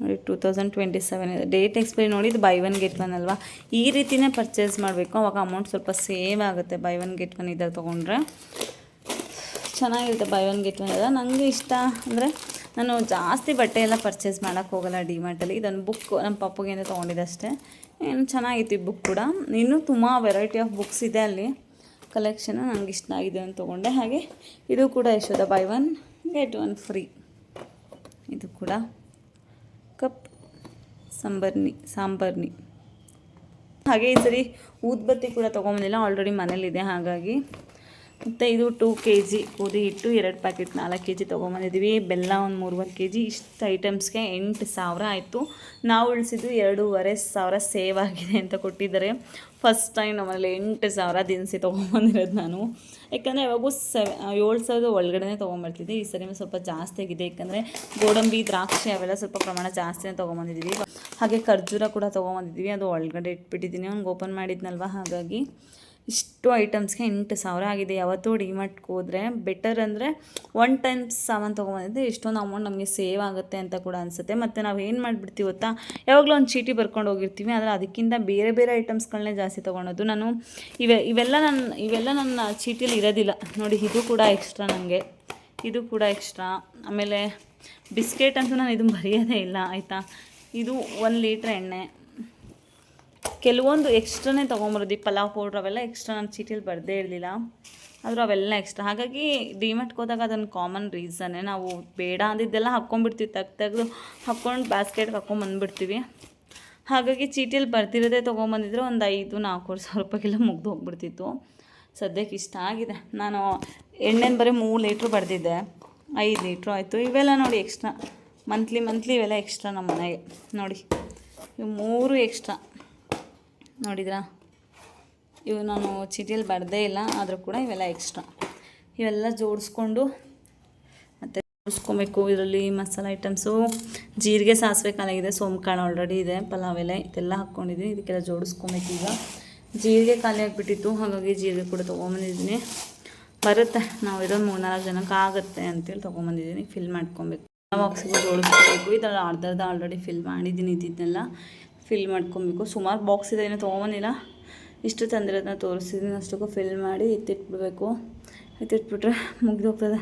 ನೋಡಿ, 2027 ಇದೆ ಡೇಟ್ ಎಕ್ಸ್ಪೈರಿ. ನೋಡಿ ಇದು ಬೈ 1 get 1 ಅಲ್ವಾ. ಈ ರೀತಿಯೇ ಪರ್ಚೇಸ್ ಮಾಡಬೇಕು, ಅವಾಗ ಅಮೌಂಟ್ ಸ್ವಲ್ಪ ಸೇವ್ ಆಗುತ್ತೆ. ಬೈ 1 get 1 ಇದ್ದಾಗ ತೊಗೊಂಡ್ರೆ ಚೆನ್ನಾಗಿರುತ್ತೆ. ಬೈ 1 get 1 ಇದೆ. ನನಗೆ ಇಷ್ಟ ಅಂದರೆ ನಾನು ಜಾಸ್ತಿ ಬಟ್ಟೆ ಎಲ್ಲ ಪರ್ಚೇಸ್ ಮಾಡೋಕ್ಕೆ ಹೋಗಲ್ಲ ಡಿಮಾರ್ಟಲ್ಲಿ. ಇದೊಂದು ಬುಕ್ ನಮ್ಮ ಪಪ್ಪಗೆ ಅಂತ ತೊಗೊಂಡಿದ್ದೆ ಅಷ್ಟೇ. ಏನು ಚೆನ್ನಾಗಿತ್ತು ಈ ಬುಕ್ ಕೂಡ. ಇನ್ನೂ ತುಂಬ ವೆರೈಟಿ ಆಫ್ ಬುಕ್ಸ್ ಇದೆ ಅಲ್ಲಿ, ಕಲೆಕ್ಷನು ನನಗೆ ಇಷ್ಟ ಆಗಿದೆ ಅಂತ ತೊಗೊಂಡೆ. ಹಾಗೆ ಇದು ಕೂಡ ಯಶೋಧ ಬೈ 1 get 1 ಫ್ರೀ. ಇದು ಕೂಡ ಕಪ್ ಸಾಂಬರ್ನಿ. ಹಾಗೆ ಈ ಸರಿ ಊದ್ಬತ್ತಿ ಕೂಡ ತೊಗೊಂಬಂದಿಲ್ಲ, ಆಲ್ರೆಡಿ ಮನೇಲಿದೆ. ಹಾಗಾಗಿ ಮತ್ತು ಇದು 2 ಕೆ ಜಿ ಗೋಧಿ ಹಿಟ್ಟು 2 ಪ್ಯಾಕೆಟ್ 4 ಕೆ ಜಿ ತೊಗೊಂಬಂದಿದ್ದೀವಿ. ಬೆಲ್ಲ ಒಂದು 3.5 ಕೆ ಜಿ. ಇಷ್ಟು ಐಟಮ್ಸ್ಗೆ 8,000 ಆಯಿತು. ನಾವು ಉಳಿಸಿದ್ದು 2,500 ಸೇವ್ ಆಗಿದೆ ಅಂತ ಕೊಟ್ಟಿದ್ದಾರೆ. ಫಸ್ಟ್ ಟೈಮ್ ನಮ್ಮಲ್ಲಿ 8,000 ದಿನಸಿ ತೊಗೊಂಬಂದಿರೋದು ನಾನು. ಯಾಕಂದರೆ ಯಾವಾಗೂ 7,000 ಒಳಗಡೆ ತೊಗೊಂಬರ್ತಿದ್ದೆ. ಈ ಸರಿ ಸ್ವಲ್ಪ ಜಾಸ್ತಿ ಆಗಿದೆ, ಯಾಕಂದರೆ ಗೋಡಂಬಿ, ದ್ರಾಕ್ಷಿ ಅವೆಲ್ಲ ಸ್ವಲ್ಪ ಪ್ರಮಾಣ ಜಾಸ್ತಿನೇ ತೊಗೊಂಬಂದಿದ್ದೀವಿ. ಹಾಗೆ ಖರ್ಜೂರ ಕೂಡ ತೊಗೊಂಬಂದಿದ್ದೀವಿ, ಅದು ಒಳಗಡೆ ಇಟ್ಬಿಟ್ಟಿದ್ದೀನಿ, ಅವ್ನಿಗೆ ಓಪನ್ ಮಾಡಿದ್ನಲ್ವ. ಹಾಗಾಗಿ ಇಷ್ಟು ಐಟಮ್ಸ್ಗೆ 8,000 ಆಗಿದೆ. ಯಾವತ್ತೂ ಡಿಮಾರ್ಟ್ಗೆ ಹೋದರೆ ಬೆಟರ್ ಅಂದರೆ 1 ಟೈಮ್ ಸಾಮಾನು ತೊಗೊಂಬಂದಿದ್ದೆ ಎಷ್ಟೊಂದು ಅಮೌಂಟ್ ನಮಗೆ ಸೇವ್ ಆಗುತ್ತೆ ಅಂತ ಕೂಡ ಅನಿಸುತ್ತೆ. ಮತ್ತು ನಾವು ಏನು ಮಾಡಿಬಿಡ್ತೀವಿ ಗೊತ್ತಾ, ಯಾವಾಗಲೂ ಒಂದು ಚೀಟಿ ಬರ್ಕೊಂಡು ಹೋಗಿರ್ತೀವಿ, ಆದರೆ ಅದಕ್ಕಿಂತ ಬೇರೆ ಐಟಮ್ಸ್ಗಳನ್ನೇ ಜಾಸ್ತಿ ತೊಗೊಳೋದು. ನಾನು ಇವೆಲ್ಲ ನನ್ನ ಚೀಟಿಯಲ್ಲಿ ಇರೋದಿಲ್ಲ ನೋಡಿ. ಇದು ಕೂಡ ಎಕ್ಸ್ಟ್ರಾ ನನಗೆ, ಇದು ಕೂಡ ಎಕ್ಸ್ಟ್ರಾ. ಆಮೇಲೆ ಬಿಸ್ಕೆಟ್ ಅಂತೂ ನಾನು ಇದು ಬರೆಯೋದೇ ಇಲ್ಲ ಆಯಿತಾ. ಇದು 1 ಲೀಟ್ರ್ ಎಣ್ಣೆ, ಕೆಲವೊಂದು ಎಕ್ಸ್ಟ್ರಾನೇ ತೊಗೊಂಬರೋದು. ಈ ಪಲಾವ್ ಪೌಡ್ರ್ ಅವೆಲ್ಲ ಎಕ್ಸ್ಟ್ರಾ ನಾನು ಚೀಟಿಯಲ್ಲಿ ಬರದೇ ಇರಲಿಲ್ಲ, ಆದರೂ ಅವೆಲ್ಲ ಎಕ್ಸ್ಟ್ರಾ. ಹಾಗಾಗಿ ಡಿಮಾರ್ಟ್ಗೆ ಹೋದಾಗ ಅದೊಂದು ಕಾಮನ್ ರೀಸನ್ನೇ, ನಾವು ಬೇಡ ಅಂದಿದ್ದೆಲ್ಲ ಹಾಕ್ಕೊಂಡ್ಬಿಡ್ತೀವಿ, ತೆಗೆದು ಹಾಕ್ಕೊಂಡು ಬ್ಯಾಸ್ಕೆಟ್ಗೆ ಹಾಕ್ಕೊಂಬಂದ್ಬಿಡ್ತೀವಿ. ಹಾಗಾಗಿ ಚೀಟಿಯಲ್ಲಿ ಬರ್ತಿರೋದೇ ತೊಗೊಂಬಂದಿದ್ರೆ ಒಂದು 5,000-4,000 ರೂಪಾಯಿಗೆಲ್ಲ ಮುಗ್ದು ಹೋಗ್ಬಿಡ್ತಿತ್ತು. ಸದ್ಯಕ್ಕೆ ಇಷ್ಟ ಆಗಿದೆ. ನಾನು ಎಣ್ಣೆನ ಬರೀ 3 ಲೀಟ್ರ್ ಬರೆದಿದ್ದೆ, 5 ಲೀಟ್ರು ಆಯಿತು. ಇವೆಲ್ಲ ನೋಡಿ ಎಕ್ಸ್ಟ್ರಾ, ಮಂತ್ಲಿ ಇವೆಲ್ಲ ಎಕ್ಸ್ಟ್ರಾ ನಮ್ಮ ಮನೆಗೆ. ನೋಡಿ ಇವು 3 ಎಕ್ಸ್ಟ್ರಾ ನೋಡಿದ್ರಾ. ಇವು ನಾನು ಚೀಟಿಯಲ್ಲಿ ಬರದೇ ಇಲ್ಲ, ಆದರೂ ಕೂಡ ಇವೆಲ್ಲ ಎಕ್ಸ್ಟ್ರಾ. ಇವೆಲ್ಲ ಜೋಡಿಸ್ಕೊಂಡು ಮತ್ತು ಜೋಡಿಸ್ಕೊಬೇಕು. ಇದರಲ್ಲಿ ಮಸಾಲೆ ಐಟಮ್ಸು ಜೀರಿಗೆ, ಸಾಸಿವೆ ಕಾಲಾಗಿದೆ, ಸೋಂಕಾಳು ಆಲ್ರೆಡಿ ಇದೆ, ಪಲಾವ್ ಎಲೆ ಇದೆಲ್ಲ ಹಾಕ್ಕೊಂಡಿದ್ದೀನಿ. ಇದಕ್ಕೆಲ್ಲ ಜೋಡಿಸ್ಕೊಬೇಕು. ಈಗ ಜೀರಿಗೆ ಖಾಲಿ ಆಗಿಬಿಟ್ಟಿತ್ತು, ಹಾಗಾಗಿ ಜೀರಿಗೆ ಕೂಡ ತೊಗೊಂಬಂದಿದ್ದೀನಿ. ಬರುತ್ತೆ, ನಾವು ಇರೋ 3-4 ಜನಕ್ಕೆ ಆಗುತ್ತೆ ಅಂತೇಳಿ ತೊಗೊಂಬಂದಿದ್ದೀನಿ. ಫಿಲ್ ಮಾಡ್ಕೊಬೇಕು, ಬಾಕ್ಸಿಗೆ ಜೋಡಿಸ್ಕೋಬೇಕು. ಇದೆಲ್ಲ ಅರ್ಧರ್ಧ ಆಲ್ರೆಡಿ ಫಿಲ್ ಮಾಡಿದ್ದೀನಿ. ಇದನ್ನೆಲ್ಲ ಫಿಲ್ ಮಾಡ್ಕೊಬೇಕು. ಸುಮಾರು ಬಾಕ್ಸ್ ಇದೆ, ಏನೋ ತೊಗೊಂಬಂದಿಲ್ಲ. ಇಷ್ಟು ತಂದಿರೋದನ್ನ ತೋರಿಸಿದ್ದೀನಿ. ಅಷ್ಟಕ್ಕೂ ಫಿಲ್ ಮಾಡಿ ಎತ್ತಿಟ್ಬಿಡ್ಬೇಕು. ಎತ್ತಿಟ್ಬಿಟ್ರೆ ಮುಗಿದೋಗ್ತದೆ.